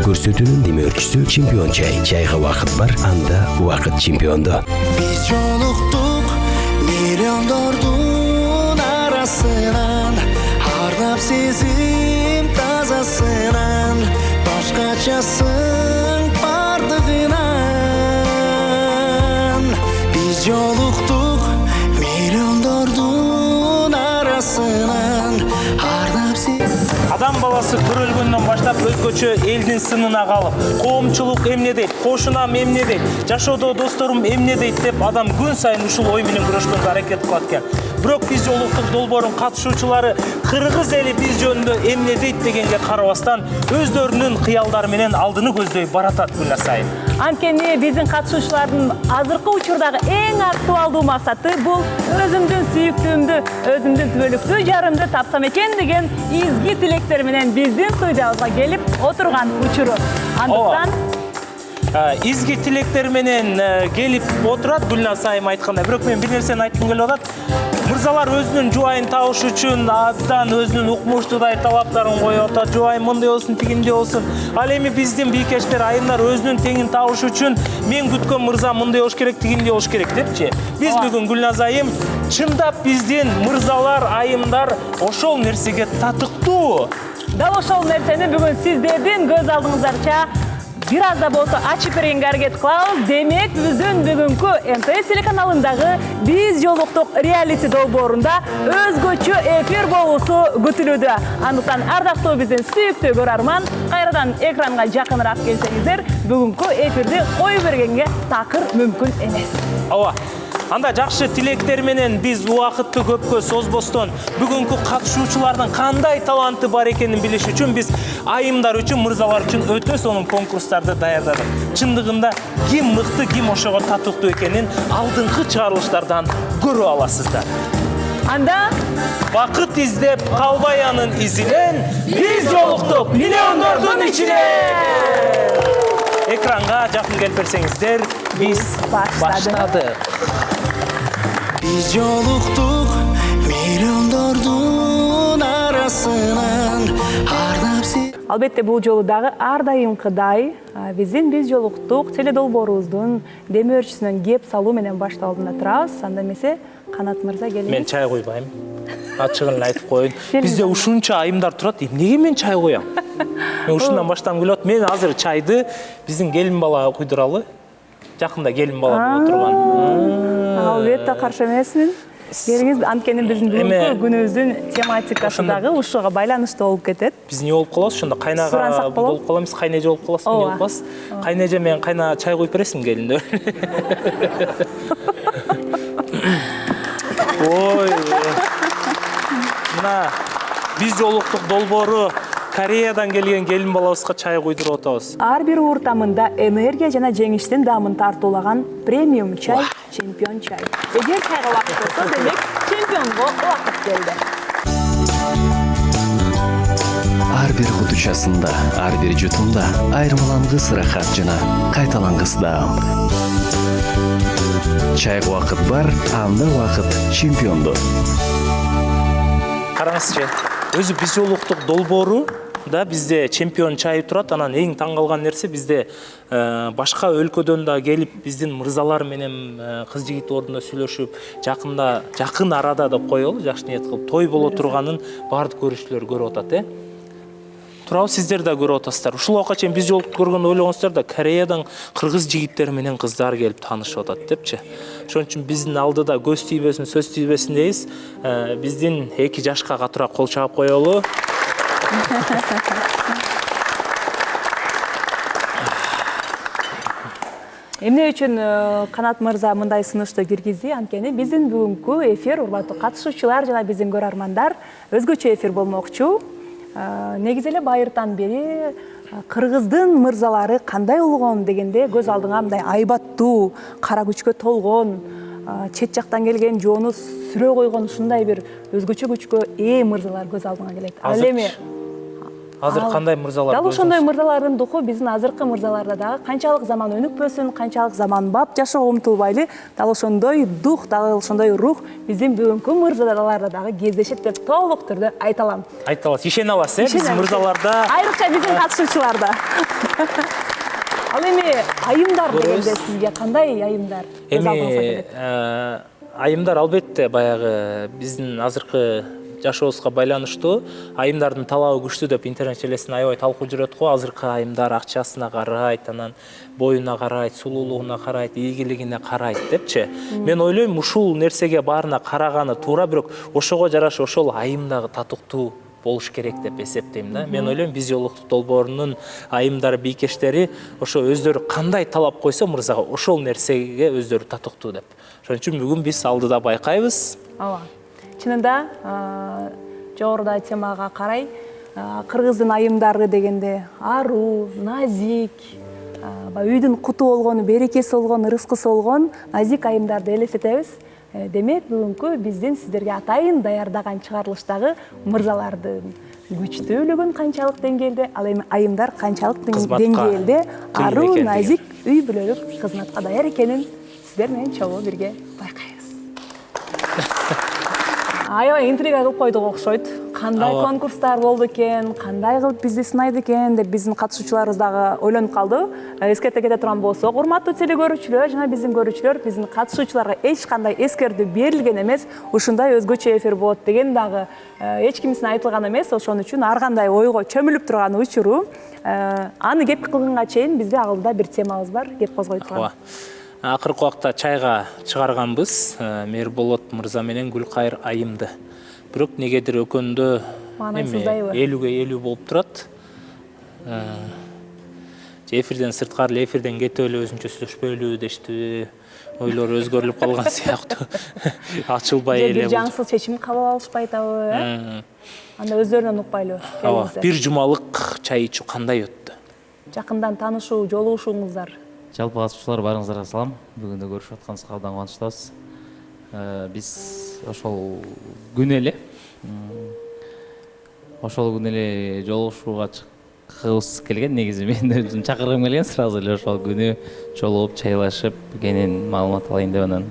көрсөтүүнүн демөөрчүсү чемпион чай. Чайга убакыт бар, анда убакыт чемпиондо. Биз жолуктук миллиондордун арасынан, ардап сезим тазасынан, башкачасың бардыгынан. Биз жолуктук миллиондордун арасынан, ардап сезим. Адам баласы көрөлгөндөн баштап өзгөчө элдин сынына калып, коомчулук эмне дейт, кошунам эмне дейт, жашоодо досторум эмне дейт деп адам күн сайын ушул ой менен күрөшкөнгө аракет кылат экен. Бирок биз жолуктук долбоордун катышуучулары кыргыз эли биз жөнүндө эмне дейт дегенге карабастан өздөрүнүн кыялдары менен алдыны көздөй баратат Гүлнар сайын. Анткени биздин катышуучулардын азыркы учурдагы эң актуалдуу максаты бул өзүмдүн сүйүктүүмдү, өзүмдүн түбөлүктүү жарымды тапсам экен деген изги тилектер менен биздин студиябызга келип отурган учуру. Андыктан изги тилектер менен келип отурат Гүлнар сайым айткандай. Бирок мен бир нерсени айткым келип атат. Мырзалар өзүнүн жубайын табыш үчүн абдан өзүнүн укмуштуудай талаптарын коюп атат. Жубайым мындай болсун, тигиндей болсун. Ал эми биздин бийкештер, айымдар өзүнүн теңин табыш үчүн мен күткөн мырза мындай болуш керек, тигиндей болуш керек депчи. Биз бүгүн Гүлнар айым чындап биздин мырзалар, айымдар ошол нерсеге татыктуу. Дал ошол нерсени бүгүн сиздердин көз алдыңыздарча бир аз да болсо ачып бергенге аракет кылабыз. Демек, биздин бүгүнкү МТС телеканалындагы биз жолуктук реалити долбоорунда өзгөчө эфир болуусу күтүлүүдө. Андыктан ардактуу биздин сүйүктүү көрөрман, кайрадан экранга жакыныраак келсеңиздер, бүгүнкү эфирди коюп бергенге такыр мүмкүн эмес. Ооба. Анда жакшы тилектер менен биз убакытты көпкө созбостон бүгүнкү катышуучулардын кандай таланты бар экенин билиш үчүн биз айымдар үчүн, мырзалар үчүн өтө сонун конкурстарды даярдадык. Чындыгында ким мыкты, ким ошого татыктуу экенин алдыңкы чыгарылыштардан көрүп аласыздар. Анда бакыт издеп калбай анын изинен биз жолуктук миллиондордун ичине. Экранга жакын келип берсеңиздер, биз баштадык. Биз жолуктук миллиондордун арасынан, ардап сезим. Албетте бул жолу дагы ар дайымкыдай биздин биз жолуктук теледолбоорубуздун демөөрчүсүнөн кеп салуу менен башталдыда турабыз. Анда эмесе Канат мырза келиңиз. Мен чай койбайм. Ачыгын эле айтып коеюн. Бизде ушунча айымдар турат. Эмнеге мен чай коям? Мен ушундан баштагым келип атат. Мен азыр чайды биздин келин бала куйдуралы. Жакында келин бала болуп турган. Албетте каршы эмесмин. Келиңиз, анткени биздин бүгүнкү күнүбүздүн тематикасы дагы ушуга байланыштуу болуп кетет. Биз эмне болуп калабыз? Ошондо кайнага болуп каламыз, кайнеже болуп каласыз, эмне болуп каласыз? Кайнеже менен кайна чай коюп бересиң келинде. Ой. Мына биз жолуктук долбоору Кореядан келген келин балабызга чай куйдуруп атабыз. Ар бир ууртамында энергия жана жеңиштин дамын тартуулаган премиум чай, чемпион чай. Эгер чайга убакыт болсо, демек чемпионго убакыт келди. Ар бир кутучасында, ар бир жутумда айырмалангыс рахат жана кайталангыс даам. Чайга убакыт бар, анда убакыт чемпиондо. Караңызчы, өзү биз жолуктук долбоору да бизде чемпион чайы турат. Анан эң таң калган нерсе, бизде башка өлкөдөн да келип биздин мырзалар менен кыз жигит ордунда сүйлөшүп, жакын арада деп коелу, жакшы ниет кылып той боло турганын баардык көрүүчүлөр көрүп атат, Турабы сиздер да көрүп атасыздар. Ушул убакка чейин биз жолуктук көргөндө ойлогонсуздар да, Кореядан кыргыз жигиттери менен кыздар келип таанышып атат депчи. Ошон үчүн биздин алдыда көз тийбесин, сөз тийбесин дейбиз. Биздин 2 жашка катуураак кол чаап коелу. Эмне үчүн Канат мырза мындай сунушту киргизди? Анткени биздин бүгүнкү эфир, урматтуу катышуучулар жана биздин көрөрмандар, өзгөчө эфир болмокчу. Негизи эле байыртан бери кыргыздын мырзалары кандай улгон дегенде көз алдыңа мындай айбаттуу, кара күчкө толгон, чет жактан келген жоону сүрө койгон ушундай бир өзгөчө күчкө мырзалар көз алдыңа келет. Ал эми Азыр кандай мырзалар? Дал ошондой мырзалардын духу биздин азыркы мырзаларда дагы канчалык заман өнүкпөсүн, канчалык заманбап жашоого умтулбайлы, дал ошондой дух, дал ошондой рух биздин бүгүнкү мырзаларда дагы кездешет деп толук түрдө айта алам. Айта аласыз, ишене аласыз, биздин мырзаларда. Айрыкча биздин катышуучуларда. Ал эми айымдар дегенде сизге кандай айымдар? Эми айымдар албетте баягы биздин азыркы жашообузга байланыштуу айымдардын талабы күчтүү деп интернет желесинде аябай талкуу жүрөт го. Азыркы айымдар акчасына карайт, анан боюна карайт, сулуулугуна карайт, ийгилигине карайт депчи. Мен ойлойм, ушул нерсеге баарына караганы туура, бирок ошого жараша ошол айым дагы татыктуу болуш керек деп эсептейм да. Мен ойлойм, биз жолуктук долбоорунун айымдары, бийкештери ошо өздөрү кандай талап койсо мырзага ошол нерсеге өздөрү татыктуу деп. Ошон үчүн бүгүн биз алдыда байкайбыз. Ооба. Чынында жогоруда темага карай кыргыздын айымдары дегенде аруу, назик, үйдүн куту болгон, берекеси болгон, ырыскысы болгон назик айымдарды элестетебиз. Демек, бүгүнкү биздин сиздерге атайын даярдаган чыгарылыштагы мырзалардын күчтүүлүгүн канчалык деңгээлде, ал эми айымдар канчалык деңгээлде аруу, назик, үй бүлөлүк кызматка даяр экенин сиздер менен чогуу бирге байкайбыз. Аябай интрига кылып койдук окшойт. Кандай конкурстар болду экен, кандай кылып бизди сынайды экен деп биздин катышуучуларыбыз дагы ойлонуп калды. Эскерте кете турган болсок, урматтуу телекөрүүчүлөр жана биздин көрүүчүлөр, биздин катышуучуларга эч кандай эскертүү берилген эмес, ушундай өзгөчө эфир болот деген дагы эч кимдин айтылган эмес. Ошон үчүн ар кандай ойго чөмүлүп турган учуру, аны кеп кылганга чейин бизде алдыда бир темабыз бар, кеп козгой турган. Акыркы убакта чайга чыгарганбыз Мерболот мырза менен Гүлкайыр айымды. Бирок негедир өкөндө маанайсыздайбы? 50-50 болуп турат. Эфирден сырткары эле эфирден кетип эле өзүнчө сүйлөшпөйлү дештиби, ойлор өзгөрүлүп калган сыяктуу. Ачылбай эле. Бир жаңсыз чечим кабыл алышпай атабы, анда өздөрүнөн укпайлы. Бир жумалык чай ичүү кандай өттү? Жакындан таанышуу, жолугушууңуздар. Жалпы катышуучулар барыңыздарга салам. Бүгүн көрүшүп атканыбызга абдан кубанычтабыз. Биз ошол күнү эле жолугушууга чыккыбыз келген. Негизи мен өзүм чакыргым келген, сразу эле ошол күнү жолугуп, чайлашып, кенен маалымат алайын деп, анан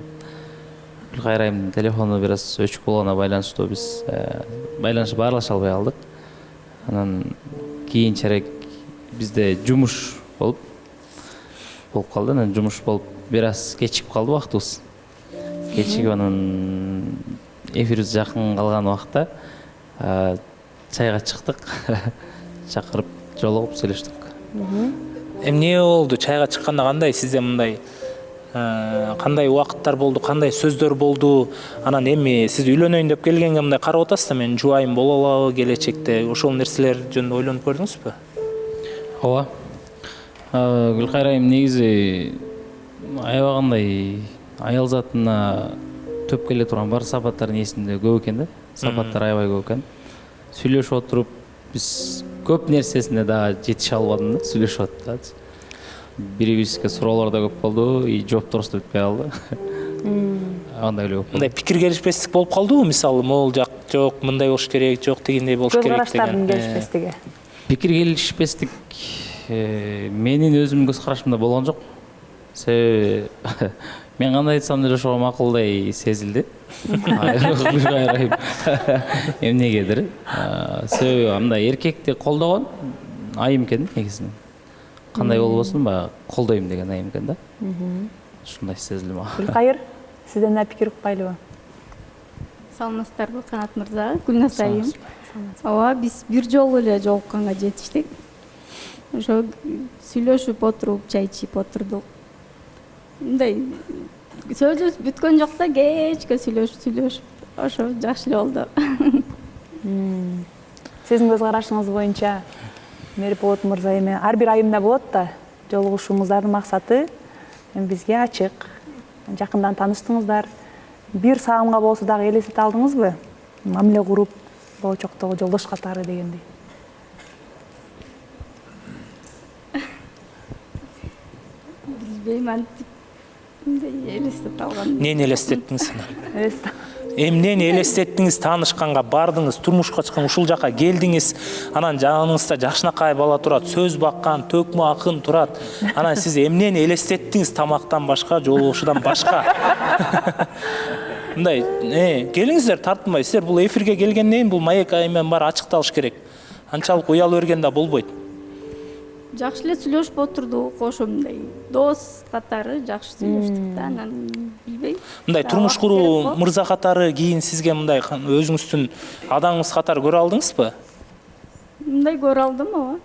Гүлкайыр айымдын телефону бир аз өчүк болгонуна байланыштуу биз байланышып аралаша албай калдык. Анан кийинчерээк бизде жумуш болуп калды. Анан жумуш болуп бир аз кечип калды убактыбыз. Кечигип, анан эфирибиз жакын калган убакта чайга чыктык. Чакырып жолугуп сүйлөштүк. Эмне болду? Чайга чыкканда кандай сизде мындай кандай убакыттар болду, кандай сөздөр болду? Анан эми сиз үйлөнөйүн деп келгенге мындай карап атасыз да, мен жубайым боло алабы келечекте? Ошол нерселер жөнүндө ойлонуп көрдүңүзбү? Ооба. Гүлкайыр айым негизи аябагандай аял затына төп келе турган бар сапаттардын эсинде көп экен да. Сапаттар аябай көп экен. Сүйлөшүп отуруп биз көп нерсесине дагы жетише албадым да, сүйлөшүп атат. Бирибизге суроолор да көп болду, жооп турусу бүтпөй калды. Андай эле көп. Мындай пикир келишпестик болуп калдыбы? Мисалы, могул жак жок, мындай болуш керек, жок тигиндей болуш керек деген. Көз караштардын келишпестиги. Пикир келишпестик менин өзүмдүн көз карашымда болгон жок. Себеби мен кандай айтсам деле ошого макулдай сезилди. Гүлкайыр айым эмнегедир. Себеби андай эркекти колдогон айым экен негизинен. Кандай болбосун, баягы колдойм деген айым экен да. Ушундай сезилди мага. Гүлкайыр, сизден да пикир укпайлыбы? Саламатсыздарбы, Канат мырза, Гүлназ айым. Ооба, биз бир жолу эле жолукканга жетиштик. Ошо сүйлөшүп отуруп, чай ичип отурдук. Мындай сөзүбүз бүткөн жок да, кечке сүйлөшүп, ошо жакшы эле болду. Сиздин көз карашыңыз боюнча Мерболот мырза эми ар бир айымда болот да, жолугушуңуздардын максаты бизге ачык. Жакындан тааныштыңыздар. Бир саамга болсо дагы элестете алдыңызбы? Мамиле куруп, болочоктогу жолдош катары дегендей. Билбейм, антип элестете алган. Нени элестеттиңиз? Эмнени элестеттиңиз, таанышканга бардыңыз, турмушка чыккан, ушул жака келдиңиз, анан жаныңызда жакшынакай бала турат, сөз баккан, төкмө акын турат. Анан сиз эмнени элестеттиңиз тамактан башка, жолугушуудан башка? Мындай, келиңиздер, тартынбай. Силер бул эфирге келгенден кийин бул маек аймен бар ачыкталыш керек. Анчалык уяла берген да болбойт. Жакшы эле сүйлөшүп отурдук, ошо мындай дос катары жакшы сүйлөштүк да, анан билбейм. Мындай турмуш куруу мырза катары кийин сизге мындай өзүңүздүн адамыңыз катары көрө алдыңызбы? Мындай көрө алдым, ооба.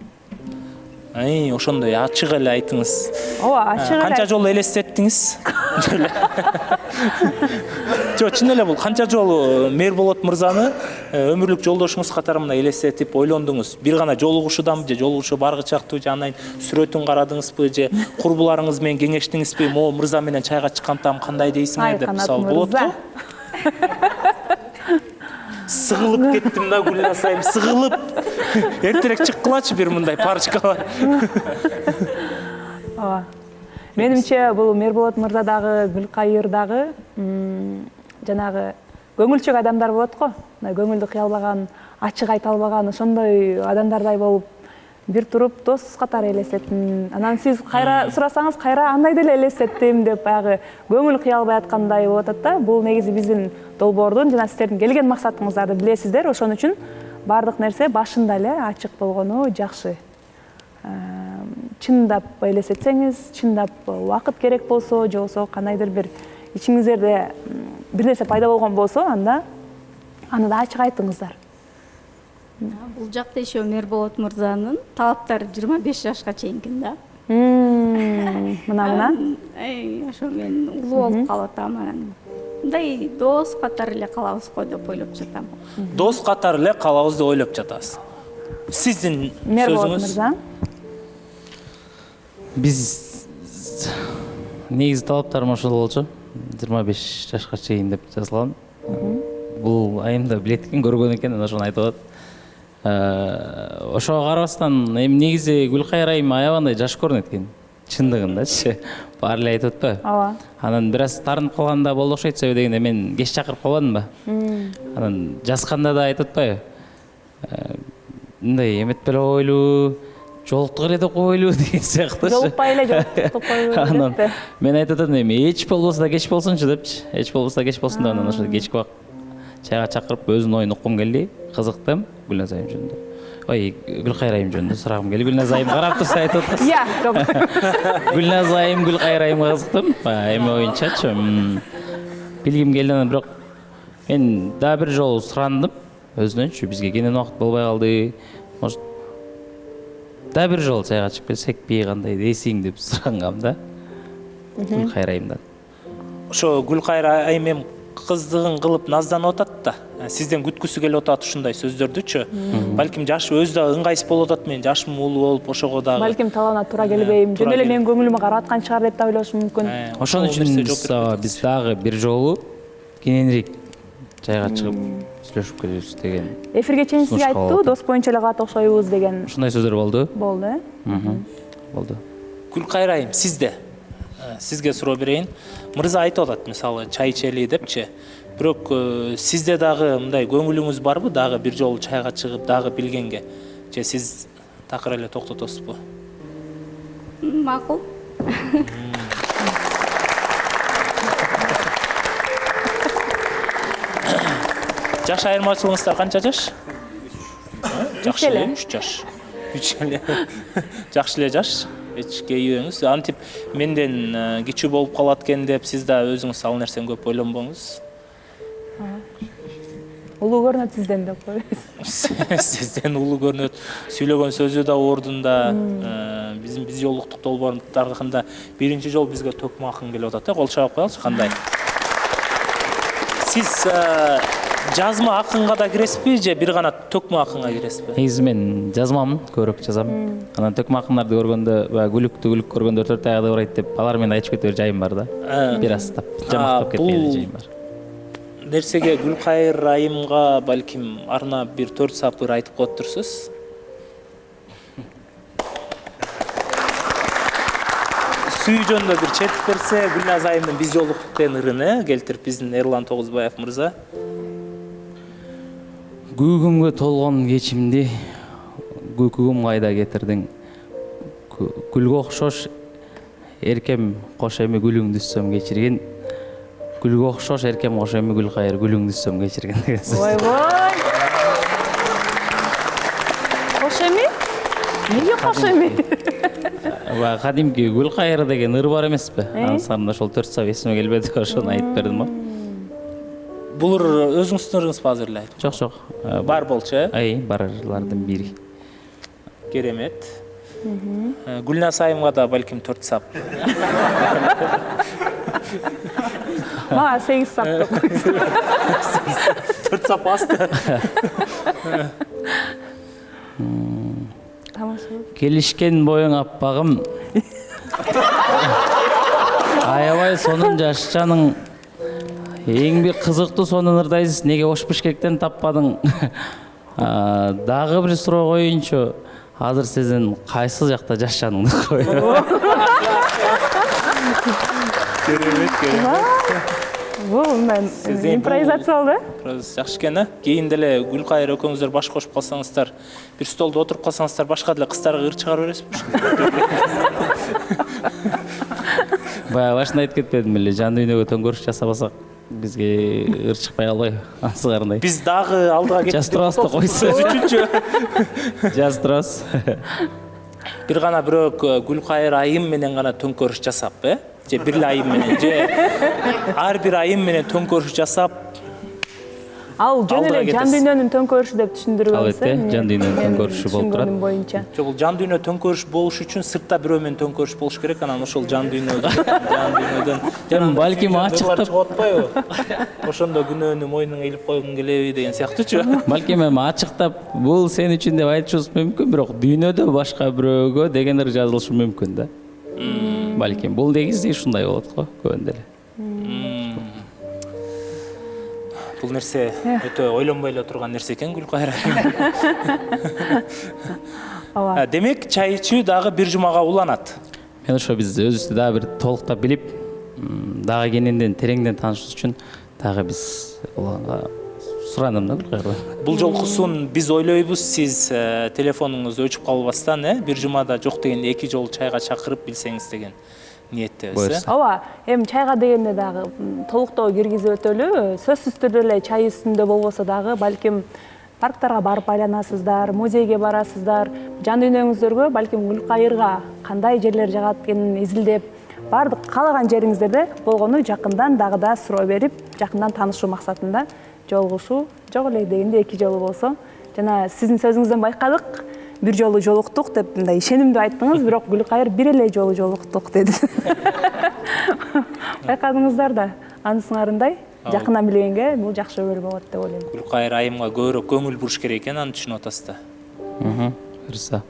Ошондой ачык эле айтыңыз. Ооба, ачык эле. Канча жолу элестеттиңиз? Чын эле бул канча жолу Мерболот мырзаны өмүрлүк жолдошуңуз катары мына элестетип ойлондуңуз? Бир гана жолугушууданбы же жолугушуу баргычактуу же андан сүрөтүн карадыңызбы же курбуларыңыз менен кеңештиңизби? Могу мырза менен чайга чыккандам кандай дейсиңер деп мисалы болот го? Сыгылып кеттим да Гүлназайым, сыгылып. Эртерээк чыккылачы бир мындай парочкалар. Ооба. Менимче бул Мерболот мырза дагы, Гүлкайыр дагы жанагы көңүлчүк адамдар болот го. Көңүлдү кыялбаган, ачык айта албаган ошондой адамдардай болуп бир туруп дос катары элестеттим. Анан сиз кайра сурасаңыз, кайра андай деле элестеттим деп баягы көңүл кыя албай аткандай болуп атат да. Бул негизи биздин долбоордун жана сиздердин келген максатыңыздарды билесиздер. Ошон үчүн бардык нерсе башында эле ачык болгону жакшы. Чындап элестетсеңиз, чындап убакыт керек болсо, же болбосо кандайдыр бир ичиңиздерде бир нерсе пайда болгон болсо, анда аны да ачык айтыңыздар. Бул жакта еще Мерболот мырзанын талаптары 25 жашка чейинкин да. Мына. Ошо мен улуу болуп калып атам, анан мындай дос катары эле калабыз го деп ойлоп жатам. Дос катары эле калабыз деп ойлоп жатасыз. Сиздин Мерболот сөзүңүз? мырза. Биз негизи талаптарым ошол болчу. 25 жашка чейин деп жазылган. Бул айымда билет экен, көргөн экен, ошону айтып атат. Ошого карабастан эми негизи Гүлкайыр айым аябандай жаш көрүнөт экен. Чындыгындачы. Баары эле айтып атпайбы? Ооба. Анан бир аз тарынып калганда болду окшойт, себеби дегенде мен кеч чакырып калбадымбы? Анан жазганда да айтып атпайбы? Мындай эметпеле койлуу, жолуктук эле деп койлуу деген сыяктуу. Жолукпай эле жолуктук койлуу деп. Мен айтып атам эми эч болбосо да кеч болсунчу депчи. Эч болбосо да кеч болсун деп анан ошо кечки убак чайга чакырып өзүнүн оюн уккум келди. Кызыктым Гүлназайым жөнүндө. Ой, Гүлкайыр айым жөнүндө сурагым келди. Гүлназайым карап турса айтып атасыз. Иә, жок. Гүлназайым, Гүлкайыр айымга кызыктым. Эми оюнчачы. Билгим келди, анан бирок мен дагы бир жолу сурандым өзүнөнчү. Бизге кенен убакыт болбой калды. Может, дагы бир жолу чайга чыгып келсекпи, кандай дейсиң деп сурангам да. Гүлкайыр айымдан. Ошо Гүлкайыр айым кыздыгын кылып назданып атат да. Сизден күткүсү келип атат ушундай сөздөрдүчү. Балким жаш өзү да ыңгайсыз болуп атат, мен жашым улуу болуп ошого дагы. Балким талабына туура келбейм. Жөн эле менин көңүлүмө карап аткан чыгар деп да ойлошу мүмкүн. Ошон үчүн биз дагы бир жолу кененирээк жайга чыгып сүйлөшүп келебиз деген. Эфирге чейин сизге айттуу, дос боюнча эле калат окшойбуз деген. Ушундай сөздөр болду. Болду, Болду. Гүлкайыр айым, сизге суроо берейин. Мырза айтып атат, мисалы чай ичели депчи. Бирок сизде дагы мындай көңүлүңүз барбы, дагы бир жолу чайга чыгып, дагы билгенге? Же сиз такыр эле токтотосузбу? Макул. Жаш айырмачылыгыңыздар канча жаш? Жакшы эле, 3 жаш. 3 эле. Жакшы эле жаш. Эч кейбеңиз. Антип менден кичүү болуп калат экен деп сиз да өзүңүз ал нерсени көп ойлонбоңуз. Улуу көрүнөт сизден деп койбойсуз. Сизден улуу көрүнөт. Сүйлөгөн сөзү да ордунда. Биздин биз жолуктук долбоордагында биринчи жол бизге төкмө акын келип атат. Кол чабып коелучу, кандай? Сиз жазма акынга да киресизби же бир гана төкмө акынга киресизби? Негизи мен жазмамын, көрөп жазам. Анан төкмө акындарды көргөндө, гүлүк көргөндө 4 аягда урайт деп алар менен айтып кетер жайым бар да. Бир аз жамактап кеткен жайым бар. Нерсеге Гүлкайыр айымга балким арнап бир 4 сапыр айтып коет турсуз. сүйүү жөнүндө бир четип берсе, Гүлназ айымдын биз жолуктук деген ырыны келтирип биздин Эрлан Тогузбаев мырза. Гүгүмгө толгон кечимди күкүгүм кайда кетирдиң? Гүлгө окшош эркем кош эми гүлүңдү түзсөм кечирген. Гүлгө окшош эркем кош эми Гүлкайыр гүлүңдү түзсөм кечирген деген сөз. Ойбой. Кош эми? Эмнеге кош эми? Кадимки Гүлкайыр деген ыр бар эмеспи? Ансарында ошол 4 сап эсиме келбеди, ошону айтып бердим. Бул ыр өзүңүздүн ырыңызбы азыр эле? Жок. Бар болчу, э? Бар ырлардын бири. Керемет. Гүлназ айымга да балким 4 сап. Мага 8 сап деп койсун. 4 сап асты. Келишкен боюң аппагым. Аябай сонун жашчаның. Эң бир кызыктуу сонун ырдайсыз. Неге ош Бишкектен таппадың? Дагы бир суроо коюнчу. Азыр сиздин кайсы жакта жашчаныңды кой. Бул мен импровизация болду. Жакшы экен, э? Кийин деле Гүлкайыр экөөңүздөр баш кошуп калсаңыздар, бир столдо отуруп калсаңыздар, башка деле кыздарга ыр чыгарып бересизби? Баягы башында айтып кетпедим эле, жан дүйнөгө төңкөрүш жасабасак бизге ыр чыкпай калбайбы? Анысы кандай? Биз дагы алдыга кеттик. Жастырабыз да койсо. Жастырабыз. Бир гана бирок Гүлкайыр айым менен гана төңкөрүш жасап, э? Же бир эле айым менен, же ар бир айым менен төңкөрүш жасап, Ал жөн эле жан дүйнөнүн төңкөрүшү деп түшүндүргөнсүз. Албетте, жан дүйнөнүн төңкөрүшү болуп турат. Боюнча. Жок, бул жан дүйнө төңкөрүш болуш үчүн сыртта бирөө менен төңкөрүш болуш керек, анан ошол жан дүйнөдөн балким ачыктап чыгып атпайбы? Ошондо күнөөнү мойнуңа илип койгуң келеби деген сыяктуучу. Балким эми ачыктап бул сен үчүн деп айтышыбыз мүмкүн, бирок дүйнөдө башка бирөөгө дегендер жазылышы мүмкүн да. Балким бул негизи ушундай болот го, көбүндө эле. Бул нерсе өтө ойлонбой эле турган нерсе экен, Гүлкайыр. Демек, чай ичүү дагы бир жумага уланат. Мен ошо биз өзүбүздү дагы бир толуктап билип, дагы кененден тереңден таанышыбыз үчүн дагы биз уланга сурандым да Гүлкайырдан. Бул жолкусун биз ойлойбуз, сиз телефонуңузду өчүп калбастан, бир жумада жок дегенде 2 жолу чайга чакырып билсеңиз деген ниеттебиз. Ооба, эми чайга дегенде дагы толуктоо киргизип өтөлү. Сөзсүз түрдө эле чай үстүндө болбосо дагы балким парктарга барып айланасыздар, музейге барасыздар, жан дүйнөңүздөргө, балким Гүлкайырга кандай жерлер жагат экенин изилдеп, бардык каалаган жериңиздерде болгону жакындан дагы да суроо берип, жакындан таанышуу максатында жолугушуу, жок эле дегенде 2 жолу болсо. Жана сиздин сөзүңүздөн байкадык, бир жолу жолуктук деп мындай ишенимдүү айттыңыз, бирок Гүлкайыр бир эле жолу жолуктук деди. Байкадыңыздар да, анысыңарындай жакындан билгенге бул жакшы өлө болот деп ойлойм. Гүлкайыр айымга көбүрөөк көңүл буруш керек экен, аны түшүнүп атасыз да. Кырса.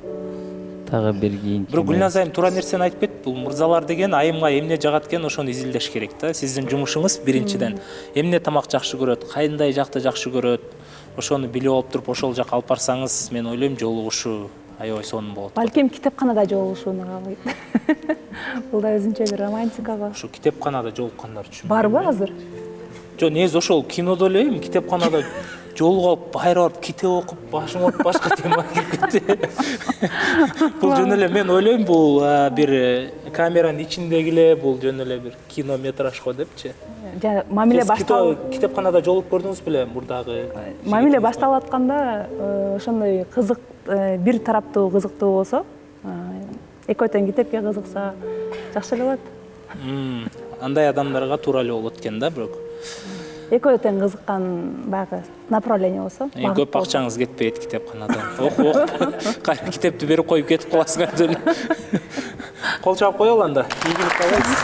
Тагы бир кийин. Бирок Гүлназ айым туура нерсени айтып кетти. Бул мырзалар деген айымга эмне жагат экен, ошону изилдеш керек да. Сиздин жумушуңуз биринчиден эмне тамак жакшы көрөт, кандай жакты жакшы көрөт, ошону билип алып туруп ошол жака алып барсаңыз, мен ойлойм жолугушуу аябай сонун болот. Балким китепканада жолугушууну каалайт. Бул да өзүнчө бир романтикага. Ошо китепканада жолуккандар үчүн. Барбы азыр? Жок, негизи ошол кинодо эле эми китепканада жолугуп, байра барып китеп окуп, башың ооруп башка тема кирип кетти. Бул жөн эле мен ойлойм, бул бир камеранын ичиндеги эле, бул жөн эле бир кинометраж го депчи. Мамиле башталып, китепканада жолугуп көрдүңүз беле мурдагы? Мамиле башталып атканда ошондой кызык, бир тараптуу кызыктуу болсо, экөө тең китепке кызыкса жакшы эле болот. Андай адамдарга туура эле болот экен да, бирок. Экөө тең кызыккан баягы направление болсо. Көп акчаңыз кетпейт китепканадан. Окуп, кайра китепти берип коюп кетип каласыңар деле. Кол чаап коелу анда. Ийгилик каалайбыз.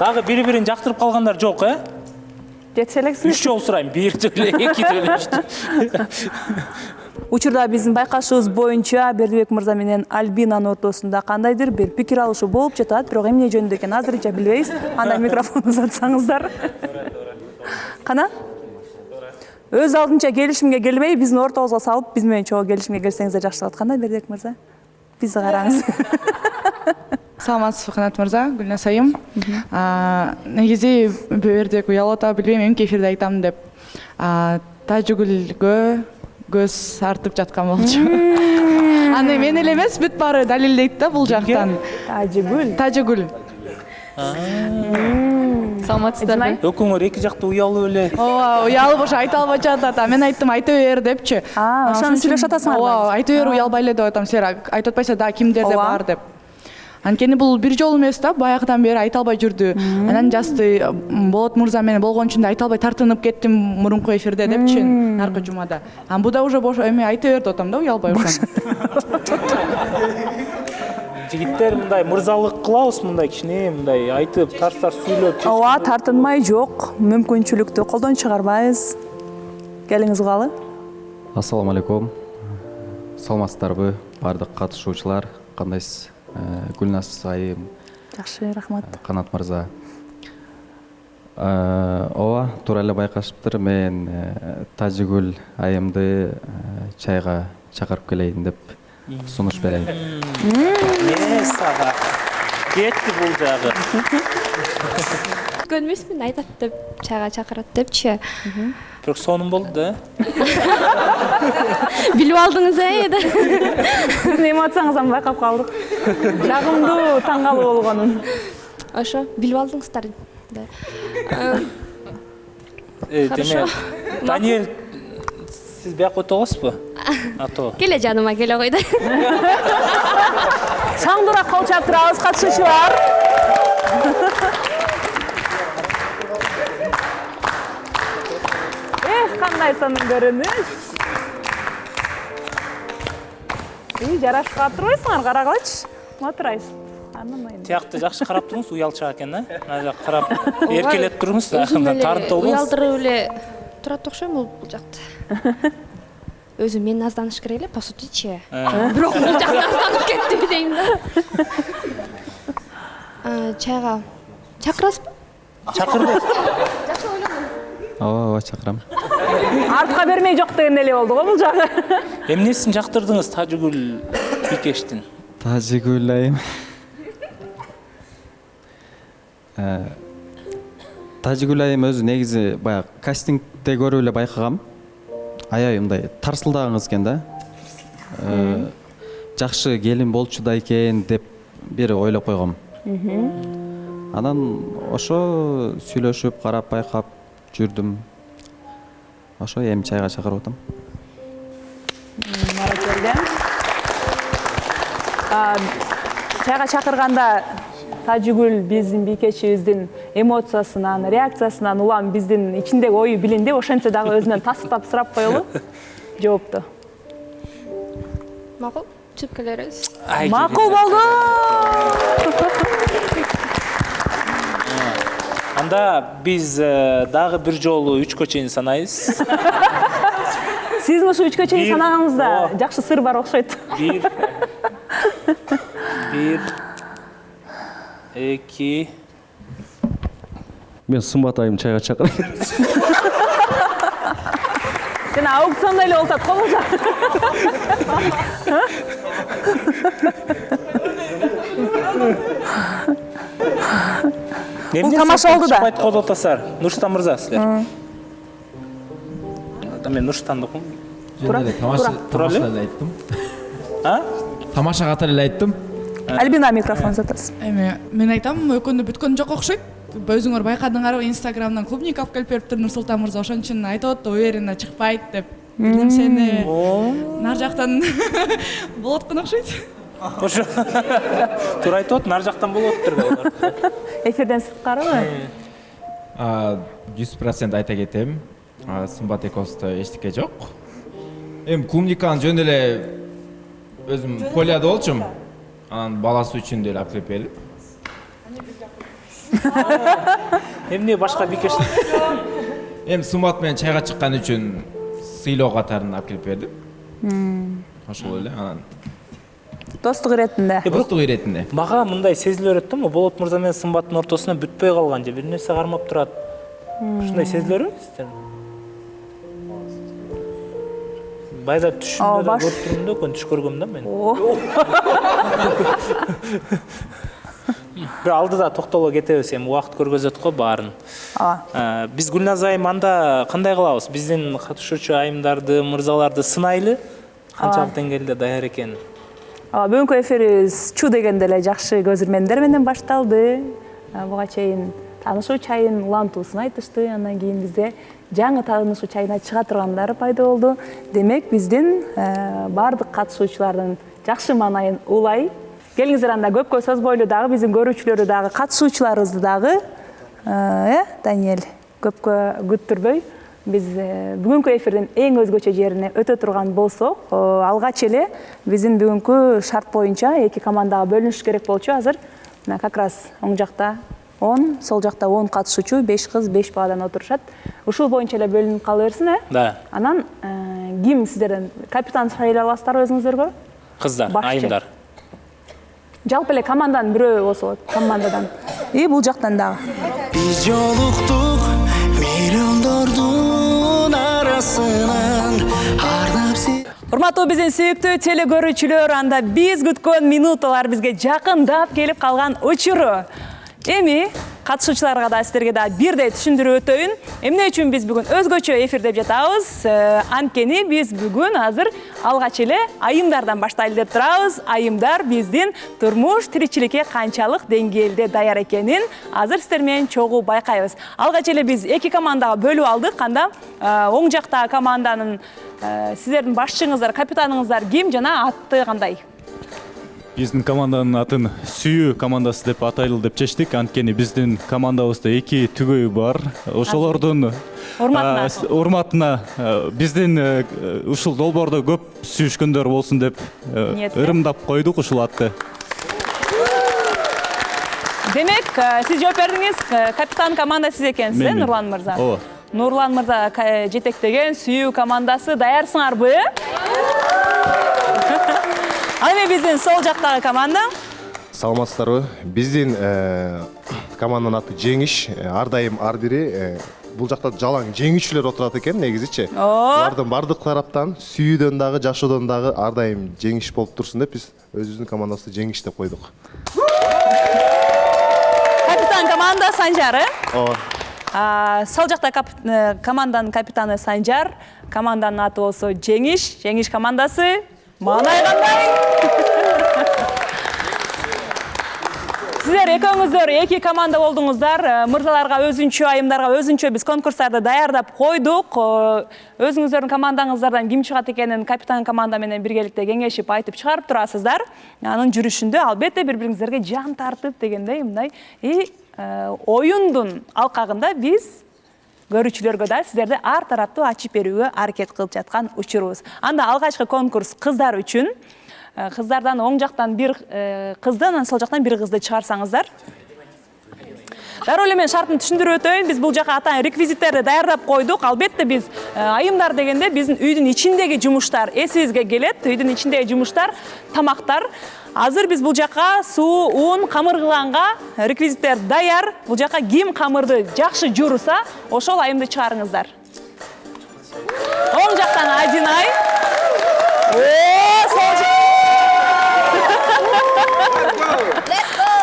Дагы бири-бирин жактырып калгандар жок, э? Жетише элексиз. 3 жол сурайм, 1 төлө, 2 төлө. Учурда биздин байкашыбыз боюнча Бердибек мырза менен Альбинанын ортосунда кандайдыр бир пикир алышуу болуп жатат, бирок эмне жөнүндө экенин азырынча билбейбиз. Анда микрофонду узатсаңыздар. Кана? Өз алдынча келишимге келбей, биздин ортобузга салып, биз менен чогуу келишимге келсеңиздер жакшы болот. Кандай Бердибек мырза? Бизди караңыз. Саламатсызбы, Канат мырза, Гүлназ айым. Негизи бул жерде уялып атабы билбейм, эмки эфирде айтам деп. Тажыгүлгө көз артып жаткан болчу. Аны мен эле эмес, бүт баары далилдейт да бул жактан. Тажыгүл. Саламатсыздарбы? Өкүңөр эки жакта уялып эле. Ооба, уялып ошо айта албай жатат. Мен айттым, айта бер депчи. Ошону сүйлөшүп атасыңарбы? Ооба, айта бер, уялбай эле деп атам. Силер айтып атпайса да кимдерде бар деп. Анткени бул бир жолу эмес да, баягыдан бери айта албай жүрдү. Анан жасты Болот мырза менен болгон үчүн да айта албай тартынып кеттим мурунку эфирде депчи, наркы жумада. Бу да уже бош эми айта бер деп атам да, уялбай ошону. Жигиттер мындай мырзалык кылабыз, мындай кичине мындай айтып, тарсар сүйлөп. Ооба, тартынмай жок, мүмкүнчүлүктү колдон чыгарбайбыз. Келиңиз калы. Ассаламу алейкум. Саламатсыздарбы, бардык катышуучулар. Кандайсыз? Гүлназ айым. Жакшы, рахмат. Канат мырза. Ооба, туура эле байкашыптыр. Мен Тажыгүл айымды чайга чакырып келейин деп сунуш берейин. Сага. Кетти бул жагы. Көрмөсмүн айтат деп чайга чакырат депчи. Бирок сонун болду да. Билип алдыңыз да. Сиздин эмоцияңыздан байкап калдык. Жагымдуу, таң калуу болгонун. Ошо, билип алдыңыздар да. Деме, Даниэль, сиз бияка отогосузбу? Ато. Келе жаныма келе койду. Чаңдуураак кол чаптырабыз, катышуучулар. Кандай сонун көрүнүш. Жарашып калыптырбайсыңар, карагылачы. Отурайсыз. Тиякты жакшы карап туруңуз, уялчак экен, а? Ана жак карап, эркелеп туруңуз, тарынып болуңуз. Уялдырып эле турат окшойм бул жакта. Өзү мен назданыш керек эле, по сутичи. Бирок бул жак назданып кетти дейм да. Чайга чакырасызбы? Чакырбайт. Ооба, чакырам. Артка бермей жок деген эле болду го бул жагы. Эмнесин жактырдыңыз Тажыгүл Бикештин? Тажыгүл айым. Тажыгүл айым өзү негизи баягы кастингде көрүп эле байкагам. Аябай мындай тарсылдаган экен да. Жакшы келин болчу да экен деп бир ойлоп койгом. Анан ошо сүйлөшүп, карап байкап жүрдүм. Ошо эми чайга чакырып атам. Чайга чакырганда Тажыгүл биздин бийкечибиздин эмоциясынан, реакциясынан улам биздин ичиндеги ою билинди. Ошентсе дагы өзүнөн тастап сурап коелу жоопту. Макул, чыгып келербиз. Макул болду. Анда биз дагы бир жолу 3кө чейин санайбыз. Сиздин ушу 3кө чейин санагыңызда жакшы сыр бар окшойт. 1 2 Мен Сымбат айым чайга чакырам. Сен аукционда эле болуп атат го бул жак. Бул тамаша болду да. Чыкпайт кодо атасар. Нурстан мырза силер. Мен Нурстанды окум. Тура Тамаша айттым. Тамаша катары эле айттым. Альбина микрофон затас. Эми мен айтам, өкүндү бүткөн жок окшойт. Өзүңөр байкадыңарбы, Инстаграмдан клубник алып келип бериптир Нурсултан мырза, ошон үчүн айтып атты, уверенно чыкпайт деп. Билдим сени. Нар жактан болот экен окшойт. Ошо. Туура айтып атат, нар жактан болот турган. Эфирден сырткарыбы? 100% айта кетем. Сымбат экосто эчтеке жок. Эми клубниканы жөн эле өзүм Полияда болчум. Анан баласы үчүн деле алып келип бердим. Эмне башка бикеш? Эми Сымбат менен чайга чыккан үчүн сыйлоо катарын алып келип бердим. Ошол эле анан Достук иретинде. достук иретинде. Мага мындай сезилип өттүмү? Болот мырза менен Сымбаттын ортосуна бүтпөй калган же бир нерсе кармап турат. Ушундай сезилип сиздер? Байда түшүмдө да көрүп турмун да, түш көргөм да мен. Бир алдыда токтоло кетебиз, эми убакыт көргөзөт го баарын. Биз Гүлназ айым анда кандай кылабыз? Биздин катышуучу айымдарды, мырзаларды сынайлы, канчалык деңгээлде даяр экенин. Бүгүнкү эфирибиз чу дегенде эле жакшы көзүрмөндөр менен башталды. Буга чейин таанышуу чайын улантуусын айтышты, андан кийин бизде жаңы таанышуу чайына чыга тургандар пайда болду. Демек биздин баардык катышуучулардын жакшы маанайын улай. Келиңиздер анда көпкө созбойлуу дагы биздин көрүүчүлөрү дагы катышуучуларыбызды дагы Даниэль көпкө күттүрбөй биз бүгүнкү эфирдин эң өзгөчө жерине өтө турган болсок, алгач эле биздин бүгүнкү шарт боюнча эки командага бөлүнүш керек болчу. Азыр как раз оң жакта 10, сол жакта 10 катышуучу, 5 кыз, 5 баладан отурушат. Ушул боюнча эле бөлүнүп кала берсин, Да. Анан ким сиздерден капитан шайлай аласыздарбы өзүңүздөргө? Кыздар, айымдар. Жалпы эле команданын бирөө болсо болот, командадан. Бул жактан дагы. Biz yoluktuk milyondordun arasынан ардап сен. Урматтуу биздин сүйүктүү теле көрүүчүлөр, анда биз күткөн минуталар бизге жакындап келип калган учуру. Эми катышуучуларга да сиздерге да бирдей түшүндүрүп өтөйүн. Эмне үчүн биз бүгүн өзгөчө эфир деп жатабыз? Анткени биз бүгүн азыр алгач эле айымдардан баштайлы деп турабыз. Айымдар биздин турмуш тиричиликке канчалык деңгээлде даяр экенин азыр сиздер менен чогуу байкайбыз. Алгач эле биз эки командага бөлүп алдык. Канда оң жакта команданын сиздердин башчыңыздар, капитаныңыздар ким жана аты кандай? Биздин команданын атын Сүйүү командасы деп атайлы деп чечтик. Анткени биздин командабызда эки түгөй бар. Ошолордун урматына биздин ушул долбоордо көп сүйүшкөндөр болсун деп ырымдап койдук ушул атты. Демек, сиз жооп бердиңиз, капитан команда сиз экенсиз, Нурлан мырза. Ооба. Нурлан мырза жетектеген Сүйүү командасы даярсыңарбы? Ал эми биздин сол жактагы команда. Саламатсыздарбы? Биздин команданын аты Жеңиш. Ар дайым ар бири бул жакта жалаң жеңүүчүлөр отурат экен негизичи. Булардын бардык тараптан сүйүүдөн дагы, жашоодон дагы ар дайым жеңиш болуп турсун деп биз өзүбүздүн командабызды Жеңиш деп койдук. Капитан команда Санжар. Ооба. Сол жакта команданын капитаны Санжар, команданын аты болсо Жеңиш. Жеңиш командасы маанай кандай? Сиздер экөөңүздөр эки команда болдуңуздар. Мырзаларга өзүнчө, айымдарга өзүнчө биз конкурстарды даярдап койдук. Өзүңүздөрдүн командаңыздардан ким чыгат экенин капитан команда менен биргеликте кеңешип айтып чыгарып турасыздар. Анын жүрүшүндө албетте бири-бириңиздерге жан тартып дегендей мындай оюндун алкагында биз көрүүчүлөргө да сиздерди ар тараптуу ачып берүүгө аракет кылып жаткан учурубуз. Анда алгачкы конкурс кыздар үчүн. Кыздардан оң жактан бир кызды, анан сол жактан бир кызды чыгарсаңыздар. Дароо эле мен шартын түшүндүрүп өтөйүн. Биз бул жака атайын реквизиттерди даярдап койдук. Албетте биз айымдар дегенде биздин үйдүн ичиндеги жумуштар эсибизге келет. Үйдүн ичиндеги жумуштар, тамактар. Азыр биз бул жака суу, ун, камыр кылганга реквизиттер даяр. Бул жака ким камырды жакшы журуса, ошол айымды чыгарыңыздар. Оң жактан Адинай.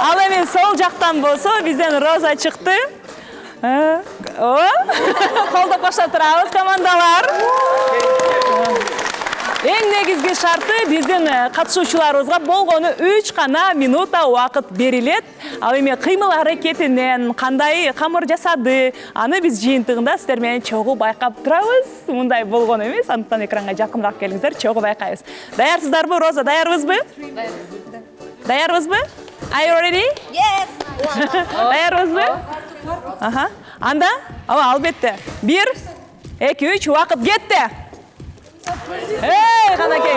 Ал эми сол жактан болсо бизден Роза чыкты. Колдоп баштап турабыз командалар. Эң негизги шарты биздин катышуучуларыбызга болгону 3 гана минута убакыт берилет. Ал эми кыймыл аракетинен кандай камыр жасады, аны биз жыйынтыгында сиздер менен чогуу байкап турабыз. Мындай болгон эмес, андыктан экранга жакыныраак келиңиздер, чогуу байкайбыз. Даярсыздарбы, Роза, даярбызбы? Даярбызбы? Are you ready? Yes. Даярбызбы? Анда, албетте. 1, 2, 3 убакыт кетти. Эй, канакей,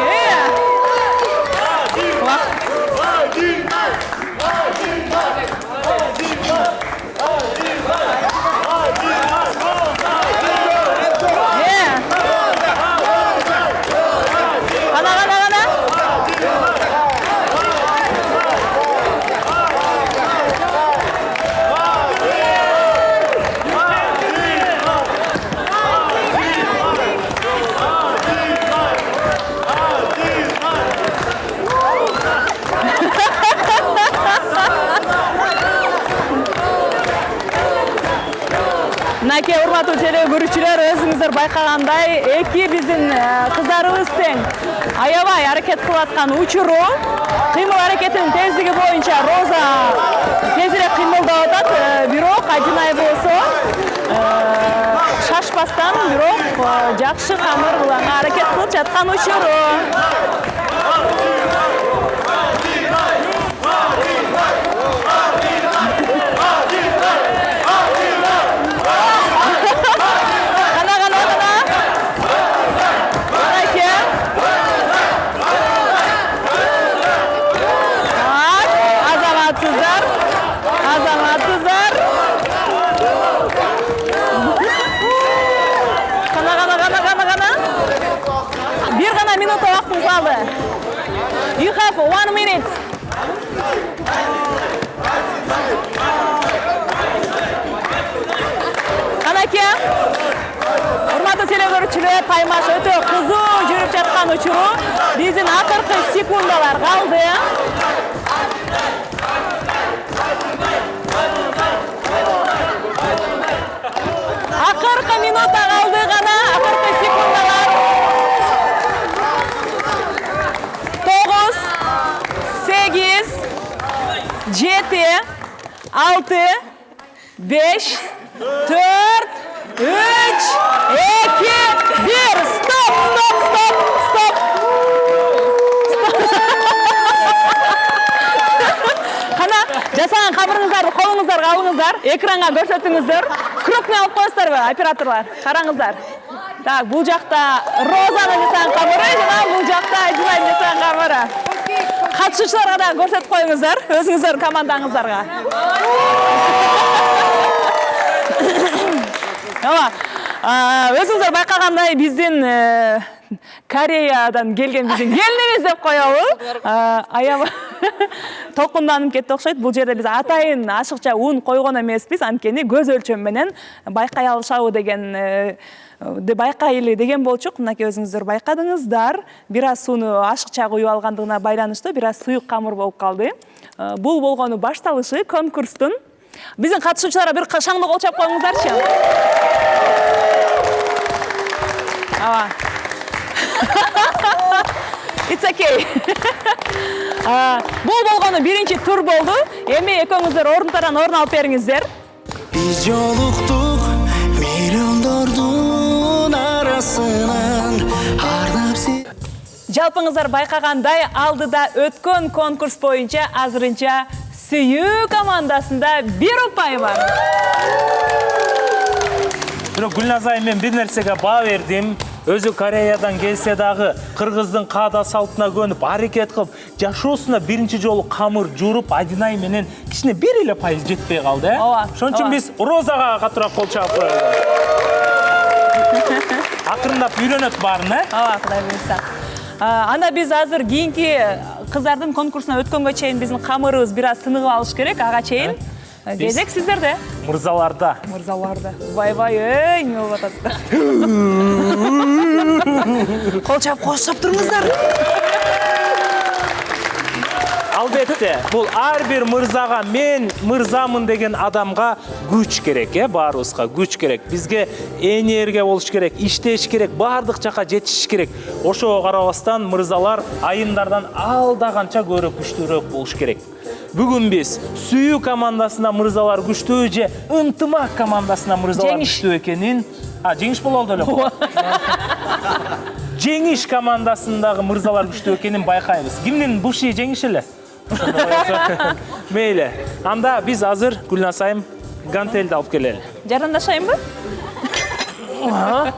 Анакей урматтуу теле көрүүчүлөр, өзүңүздөр байкагандай эки биздин кыздарыбыз тең аябай аракет кылып аткан учуру. Кыймыл аракетинин тездиги боюнча Роза тезирээк кыймылдап атат, бирок Адинай болсо шашпастан, бирок жакшы камыр кылганга аракет кылып жаткан учуру. You have 1 minute. Анакей, урматтуу теле көрүүчүлөр, таймаш өтө кызуу жүрүп жаткан учуру. Биздин акыркы секундалар калды. Акыркы минута калды гана, акыркы секундалар. 7, 6, 5, 4, 3, 2, 1. Stop. Кана, жасаган кабырыңыздарды колуңуздарга алыңыздар, экранга көрсөтүңүздөр. Крупный алып коесуздарбы, операторлар? Караңыздар. Так, бул жакта Розанын жасаган кабыры, жана бул жакта Адинайдын жасаган кабыры. Катышуучуларга да көрсөтүп коюңуздар, өзүңүздөрдүн командаңыздарга. Өзүңүздөр байкагандай биздин Кореядан келген биздин келинибиз деп коелу. Аябай толкунданып кетти окшойт. Бул жерде биз атайын ашыкча ун койгон эмеспиз, анткени көз өлчөм менен байкай алышабы деген байкайлы деген болчук. Мынакей өзүңүздөр байкадыңыздар. Бир аз сууну ашыкча куюп алгандыгына байланыштуу бир аз суюк камыр болуп калды. Бул болгону башталышы конкурстун. Биздин катышуучуларга бир шаңды кол чап коюңуздарчы. Ава. It's okay. Бул болгону биринчи тур болду. Эми экөөңүздөр орундардан орун алып бериңиздер. Биз жолуктук миллиондордун арасынан ардап сен. Жалпыңыздар байкагандай, алдыда өткөн конкурс боюнча азырынча Сүйүү командасында 1 упай бар. Бирок Гүлназай, мен бир нерсеге баа бердим. Өзү Кореядан келсе дагы кыргыздын каада салтына көнүп, аракет кылып, жашоосуна биринчи жолу камыр жууруп, Адинай менен кичине 1% жетпей калды, Ошон үчүн биз Розага катуураак кол чаап коелу. Акырындап үйрөнөт баарын, Ооба, Кудай буйрса. Анда биз азыр кийинки кыздардын конкурсуна өткөнгө чейин биздин камырыбыз бир аз тыныгып алыш керек, ага чейин. Кезек сиздерде. Мырзаларда. Бай-бай, эмне болуп атат? Кол чап коштоп туруңуздар. Албетте, бул ар бир мырзага, мен мырзамын деген адамга күч керек, баарыбызга күч керек. Бизге энергия болуш керек, иштеш керек, баардык жака жетиш керек. Ошого карабастан мырзалар айымдардан алдаганча көрө күчтүүрөөк болуш керек. Бүгүн биз Сүйүү командасына мырзалар күчтүү же Ынтымак командасына мырзалар күчтүү экенин, жеңиш бололду эле. Жеңиш командасындагы мырзалар күчтүү экенин байкайбыз. Кимдин буши жеңиш эле? Мейли. Анда биз азыр Гүлназайым гантелди алып келели. Жарандашайынбы?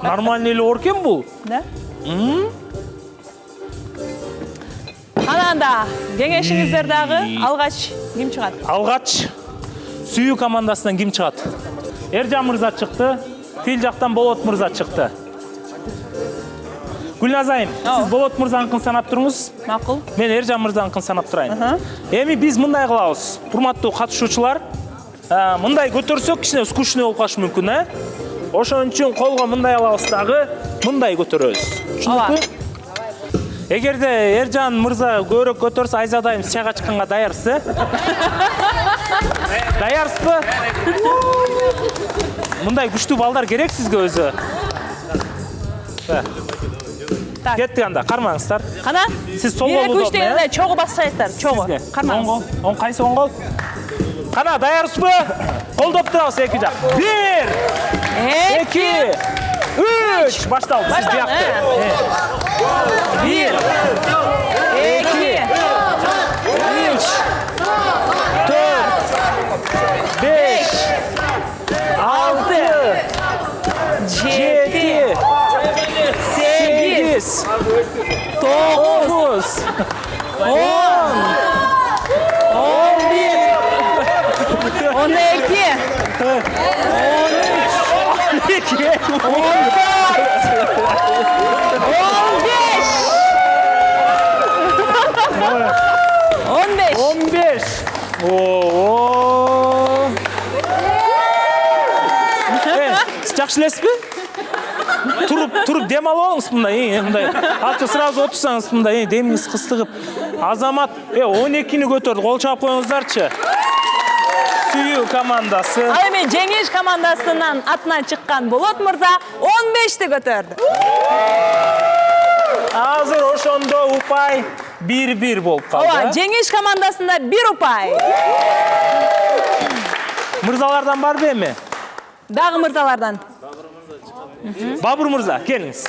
Нормальный эле ор экен бул. Да? Ананда кеңешиңиздер дагы алгач ким чыгат? Алгач Сүйүү командасынан ким чыгат? Эржан мырза чыкты, тил жактан Болот мырза чыкты. Гүлназайым, сиз Болот мырзаныкын санап туруңуз. Макул. Мен Эржан мырзаныкын санап турайын. Эми биз мындай кылабыз. Урматтуу катышуучулар, мындай көтөрсөк кичине скучный болуп калышы мүмкүн, Ошон үчүн колго мындай алабыз дагы, мындай көтөрөбүз. Түшүнүктүү? Эгерде Эржан мырза көбүрөөк көтөрсө, Айзадайым чайга чыкканга даярсыз? Даярсызбы? мындай күчтүү балдар керек сизге өзү. Кетти анда, кармаңыздар. Кана? Сиз сол болду. Күч дегенде чогуу басчайсыздар, чогуу. Кармаңыз. Оң кайсы оң кол? Кана, даярсызбы? Колдоп турабыз эки жак. 1, 2, 3. Башталды. Сиз бияктı. 1, 2, 3, 4, 5, 6, 7, 8, 9, 10, 11, 12, 15. Oo. Siz жақсы білесізбі? Тұрып дем алып алыңыз мындай. Атты сразу отырсаңыз мындай, деміңіз қыстығып. Азамат 12-ні көтерді, қол чап қойыңыздарчы. Сүйүү командасы. Ал эми Жеңиш командасынан атынан чыккан Болот мырза 15-ти көтөрдү. Азыр ошондо упай 1-1 болуп калды. Ооба, Жеңиш командасында 1 упай. Мырзалардан барбы эми? Дагы мырзалардан. Бабур мырза, келиңиз.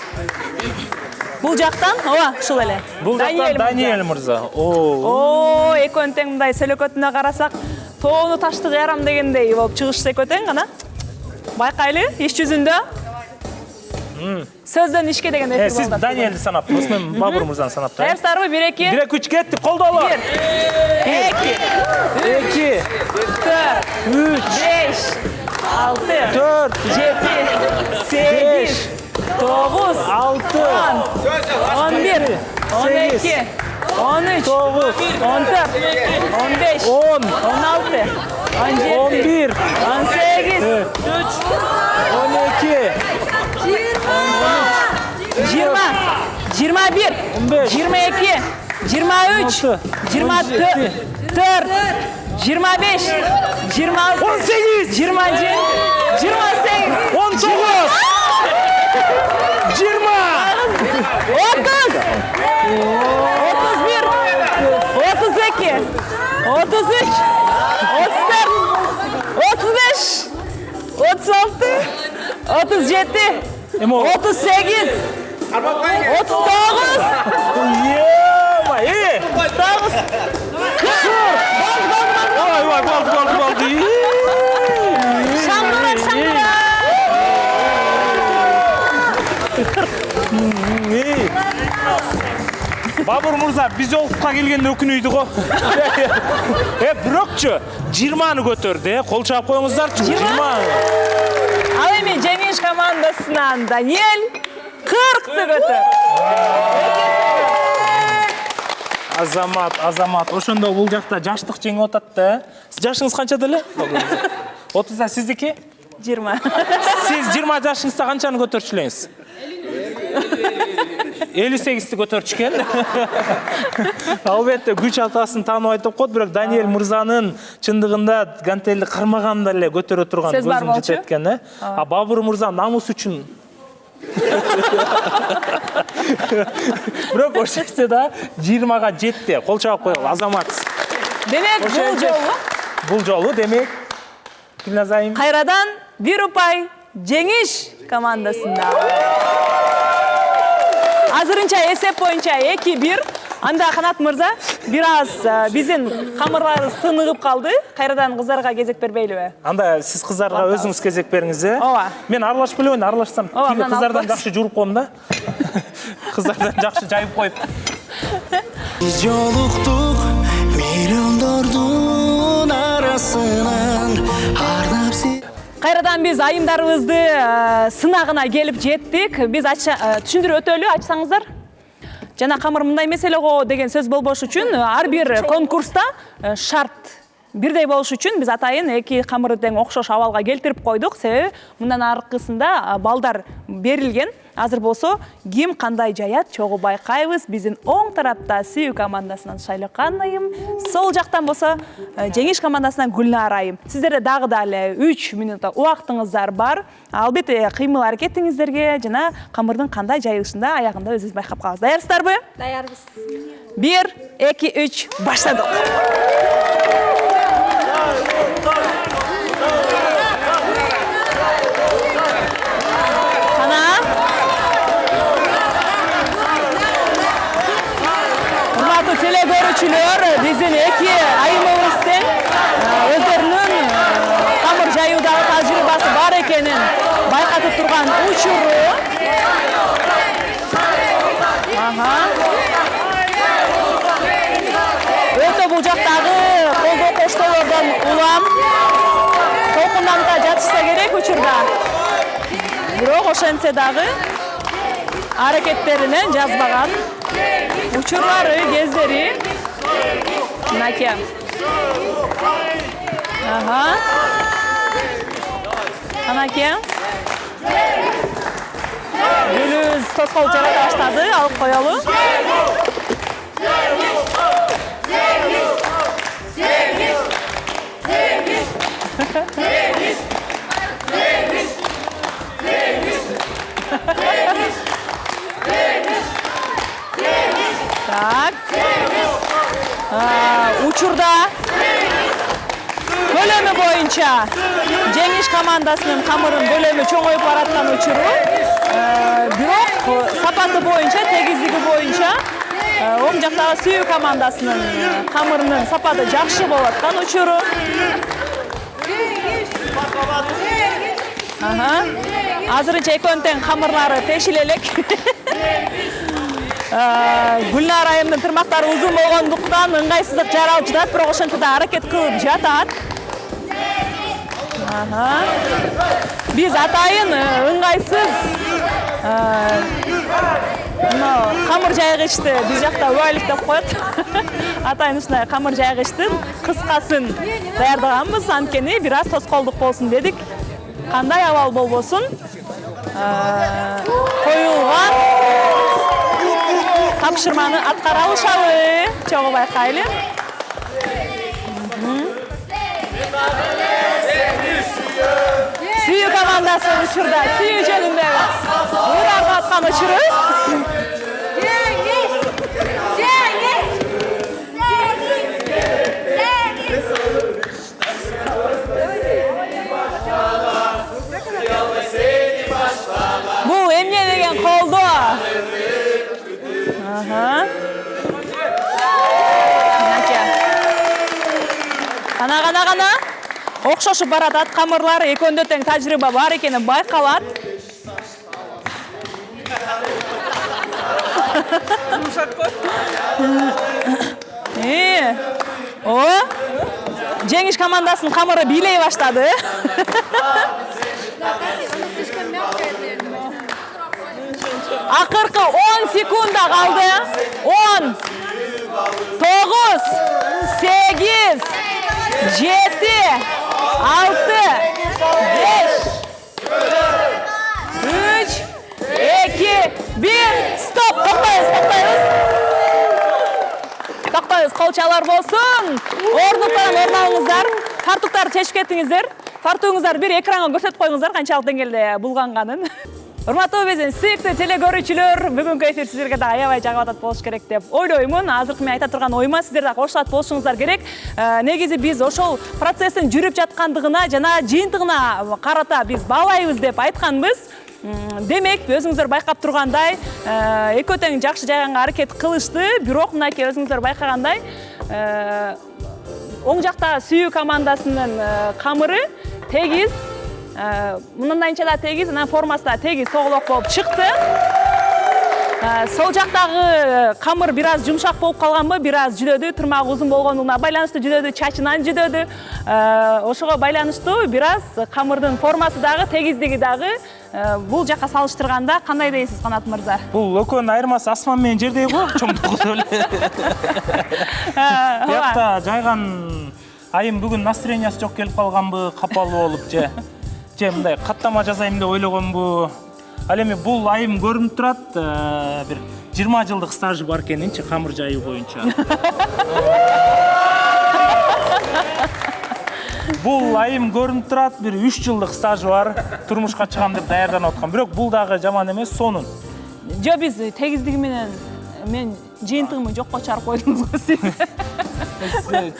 Бул жактан, ооба, ушул эле. Бул жактан Даниэль мырза. О, экөөнүн тең мындай сөлөкөтүнө карасак, тоону ташты кыярам дегендей болуп чыгышса экөө тең, кана. Байкайлы, иш жүзүндө. Сөздөн ишке дегендей. Сиз Даниэлди санаптыңыз, мен Бабур мырзаны санаптым. Даярсыздарбы? 1-2. 1-3 кетти, колдолу. 1, 2, 4, 5, 6, 4, 7, 8, 9, 6, 11, 12, 13, 14, 15, 16, 17, 18, 12, 20, 21, 22, 23, 24, 25, 26, 18, 27, 28, 19, 20, 30, 31, 32, 33, 34, 35, 36, 37, 38, 39, 40. Бабур мырза, биз жолукка келгенде өкүнүйдү го. Бирокчу 20-ны көтөрдү, кол чап коюңуздарчы. 20. Ал эми Жеңиш командасынан Даниэль 40-ты көтөр. Азамат, ошондо бул жакта жаштык жеңип атат да. Сиз жашыңыз канча деле? 30-да сиздики? 20. Сиз 20 жашыңызда канчаны көтөрчүлөңүз? 58-ти көтөрчүкен. Албетте күч атасын таанып айтып койду, бирок Даниэль мырзанын чындыгында гантелди кармаганда эле көтөрө турган көзүм жетет экен. А Бабур мырза намус үчүн бирок ошексте да 20-га жетти. Кол чабып коелу, Азамат. Демек, бул жолу демек Гүлназайым кайрадан 1 упай Жеңиш командасында. Азырынча эсеп боюнча 2-1. Анда Канат мырза, бир аз биздин камырларыбыз тыныгып калды. Кайрадан кыздарга кезек бербейлиби? Анда сиз кыздарга өзүңүз кезек бериңиз. Ооба. Мен аралашып элебин, аралашсам кыздардан жакшы жууруп коем да. Кыздардан жакшы жайып коюп. Biz жолуктук миллиондордун арасынан ардап сен. Кайрадан биз айымдарыбызды сынагына келип жеттик. Биз түшүндүрүп өтөлү, ачсаңыздар. Жана камыр мындай меселе го деген сөз болбош үчүн ар бир конкурста шарт бирдей болуш үчүн биз атайын эки камырды тең окшош абалга келтирип койдук. Себеби мындан аркысында балдар берилген. Азыр болсо ким кандай жаят чогуу байкайбыз. Биздин оң тарапта Сүйүү командасынан Шайлыкан айым, сол жактан болсо Жеңиш командасынан Гүлнар айым. Сиздерде дагы да эле 3 минутта убактыңыздар бар. Албетте кыймыл аракетиңиздерге жана камырдын кандай жайылышында аягында өзүңүз байкап каласыз. Даярсыздарбы? Даярбыз. 1, 2, 3 баштадык. Телегөрүүчүлөр биздин эки айымыбыздын өздөрүнүн камыр жаюудагы тажрыйбасы бар экенин байкатып турган учуру. Өтө бул жактагы колдоо коштоолордон улам толкунданта жатышса керек учурда. Бирок ошентсе дагы аракеттеринен жазбаган учурлары, кездери. Мынакей. Анакей. Гүлүз тоскоолук жарата баштады, алып коелу. Так. Учурда көлөмү боюнча Жеңиш командасынын камырын көлөмү чоңоюп бараткан учуру. Бирок сапаты боюнча, тегиздиги боюнча оң жактагы Сүйүү командасынын камырынын сапаты жакшы болуп аткан учуру. Азырынча экөөнүн тең камырлары тешил элек. Гүлнар айымдын тырмактары узун болгондуктан ыңгайсыздык жаралып жатат, бирок ошентсе да аракет кылып жатат. Биз атайын ыңгайсыз камыр жайгычты биз жакта убайлык деп коет. Атайын ушундай камыр жайгычтын кыскасын даярдаганбыз, анткени бир аз тоскоолдук болсун дедик. Кандай абал болбосун коюлган тапшырманы аткара алышалы. Чогуу байкайлы. Сүйүү командасы учурда Сүйүү жөнүндөгү урарды аткан учуру. Бул эмне деген колдоо? Кана окшошуп баратат камырлар, экөөндө тең тажрыйба бар экени байкалат. Жеңиш командасынын камыры бийлей баштады. Акыркы 10 секунда калды. 10, 9, 8, 7, 6, 5, 3, 2, 1. Стоп! Токтойбуз, колчалар болсун. Ордуктан орун алыңыздар. Фартуктарды чечип кетиңиздер. Фартугуңуздарды бир экранга көрсөтүп коюңуздар канчалык деңгээлде булганганын. Урматтуу биздин сүйүктүү телекөрүүчүлөр, бүгүнкү эфир сиздерге да аябай жагып атат болуш керек деп ойлоймун. Азыркы мен айта турган оюма сиздер да кошулат болушуңуздар керек. Негизи биз ошол процесстин жүрүп жаткандыгына жана жыйынтыгына карата биз баалайбыз деп айтканбыз. Демек, өзүңүздөр байкап тургандай, экөө тең жакшы жайганга аракет кылышты, бирок мынакей өзүңүздөр байкагандай, оң жакта Сүйүү командасынын камыры тегиз, мындайынча да тегиз, анан формасы да тегиз тоголок болуп чыкты. Сол жактагы камыр бир аз жумшак болуп калганбы, бир аз жүдөдү, тырмагы узун болгондугуна байланыштуу жүдөдү, чачынан жүдөдү. Ошого байланыштуу бир аз камырдын формасы дагы, тегиздиги дагы бул жакка салыштырганда кандай дейсиз, Канат мырза? Бул экөөнүн айырмасы асман менен жердей го, чоңдугу эле. Биякта жайган айым бүгүн настроениясы жок келип калганбы, капалуу болуп же мындай каттама жазайым деп ойлогонбу. Ал эми бул айым көрүнүп турат, бир 20 жылдык стажы бар экенинчи камыр жайуу боюнча. Бул айым көрүнүп турат, бир 3 жылдык стажы бар, турмушка чыгам деп даярданып аткан. Бирок бул дагы жаман эмес, сонун. Жо биз тегиздиги менен мен жыйынтыгымды жокко чыгарып койдуңуз го сиз.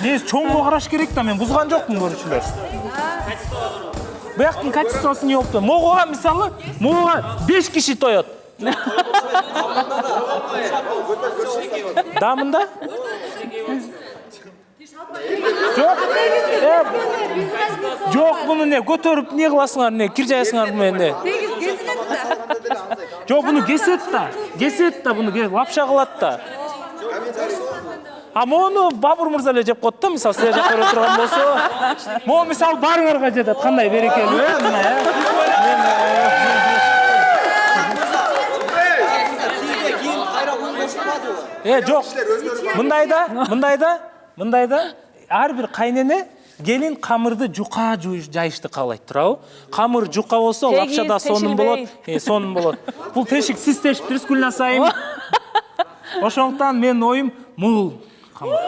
Биз чоңго караш керек да, мен бузган жокмун көрүүчүлөр. Буяктын качествосы не болупту? Могуга мисалы, могуга 5 киши тоет. Дамында? Жок, буну не көтөрүп не кыласыңар, не кир жаясыңар менен не? Тегиз кесилет да. Жок, буну кесет да, буну лапша кылат да. А мону Бабур мырза эле жеп коет да, мисалы силер жакка көрө турган болсо. Мону мисалы баарыңарга жетет, кандай берекелүү, мына, жок. Мындайда ар бир кайнене келин камырды жука жайышты каалайт турабы? Камыр жука болсо, лапшада сонун болот, сонун болот. Бул тешик сиз тешиптириз, Гүлназ айым. Ошондуктан менин оюм мул камыр.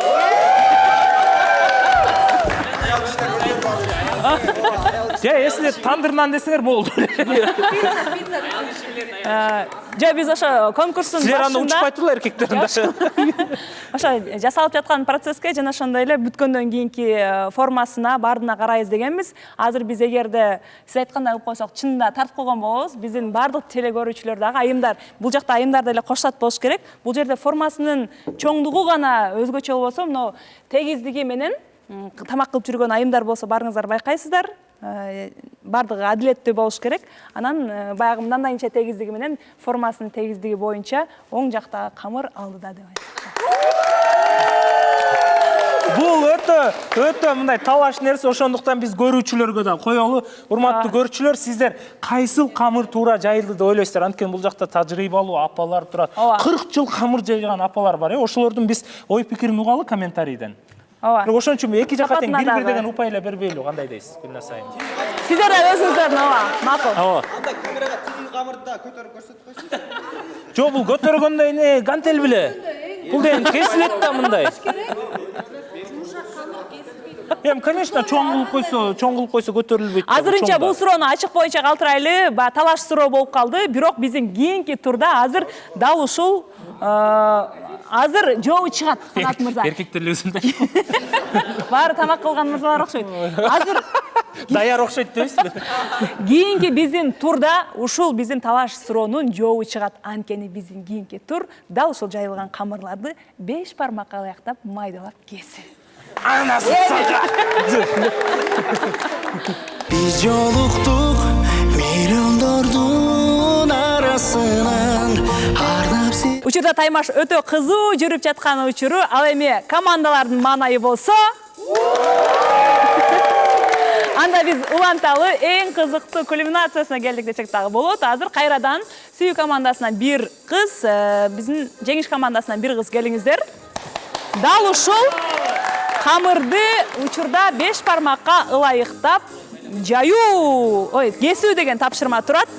Если тандырнан десеңер болду. Жо биз ошо конкурстун силер аны учпайтылар эркектерин да. Ошо жасалып жаткан процесске жана ошондой эле бүткөндөн кийинки формасына бардына карайбыз дегенбиз. Азыр биз эгерде сиз айткандай кылып койсок, чынында тартып койгон болобуз. Биздин бардык теле көрүүчүлөр дагы айымдар, бул жакта айымдар деле коштат болуш керек. Бул жерде формасынын чоңдугу гана өзгөчө болбосо, мына тегиздиги менен тамак кылып жүргөн айымдар болсо барыңыздар байкайсыздар. Бардыгы адилеттүү болуш керек. Анан баягы мындайынча тегиздиги менен формасынын тегиздиги боюнча оң жакта камыр алдыда деп айтат. Бул өтө мындай талаш нерсе, ошондуктан биз көрүүчүлөргө да коелу. Урматтуу көрүүчүлөр, сиздер кайсыл камыр туура жайылды деп ойлойсуздар? Анткени бул жакта тажрыйбалуу апалар турат. 40 жыл камыр жайган апалар бар. Ошолордун биз ой пикирин угалы комментарийден. Ошон үчүн эки жакка тең бир деген упай эле бербейлүү, кандай дейсиз, Гүлназ айым? Сиздер да өзүңүздөр макул. Андай камерага тигил камырды да көтөрүп көрсөтүп койсуңуз. Жок, бул көтөргөндө эне гантел беле. Бул деген кесилет да мындай. Конечно, чоң кылып койсо көтөрүлбөйт. Азырынча бул суроону ачык боюнча калтырайлы. Талаш суроо болуп калды. Бирок биздин кийинки турда азыр дал ушул азыр жоо чыгат, Канат мырза. Эркектер өзүндөй. Баары тамак кылган мырзалар окшойт. Азыр даяр окшойт дейсизби? Кийинки биздин турда ушул биздин талаш суроонун жообу чыгат. Анткени биздин кийинки тур дал ушул жайылган камырларды 5 бармакка аяктап майдалап кесүү. Анасы сага. Биз жолуктук миллиондордун арасынан ардап сен. Учурда таймаш өтө кызуу жүрүп жаткан учуру. Ал эми командалардын маанайы болсо, анда биз уланталы эң кызыктуу кульминациясына келдик десек дагы болот. Азыр кайрадан сүйүү командасынан бир кыз, биздин жеңиш командасынан бир кыз келиңиздер. Дал ушул камырды учурда 5 бармакка ылайыктап жаюу, кесүү деген тапшырма турат.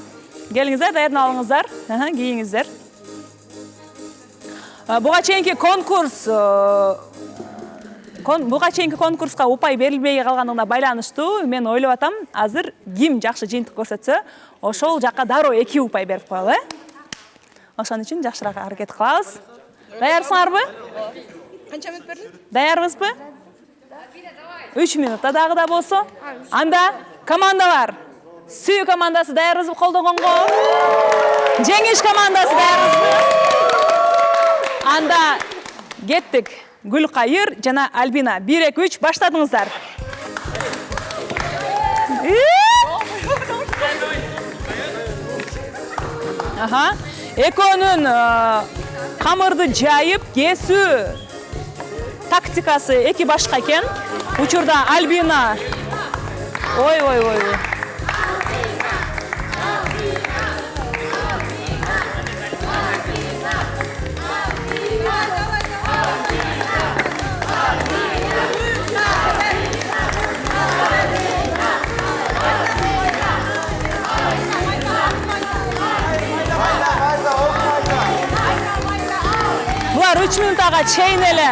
Келиңиздер, даярдана алыңыздар, кийиңиздер. Буга чейинки конкурска упай берилбей калганына байланыштуу мен ойлоп атам, азыр ким жакшы жыйынтык көрсөтсө, ошол жакка дароо 2 упай берип коелу, Ошон үчүн жакшыраак аракет кылабыз. Даярсыңарбы? Канча мүнөт бердиң? Даярбызбы? 3 минутта дагы да болсо. Анда командалар. Сүйүү командасы даярбызбы колдогонго? Жеңиш командасы даярбызбы? Анда кеттик. Гүлкайыр жана Альбина 1-2-3 баштадыңыздар. Экөөнүн камырды жайып кесүү тактикасы эки башка экен. Учурда Альбина ой. 3 минутага чейин эле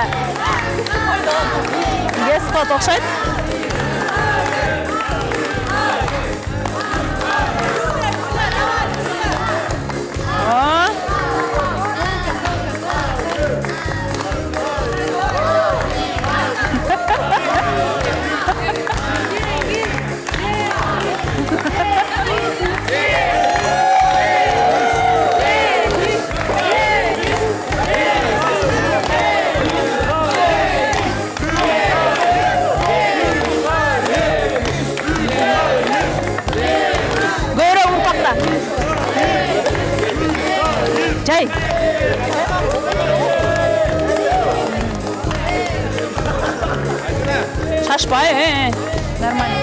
кесип калат окшойт. Jay. Şaşpay, Нормально.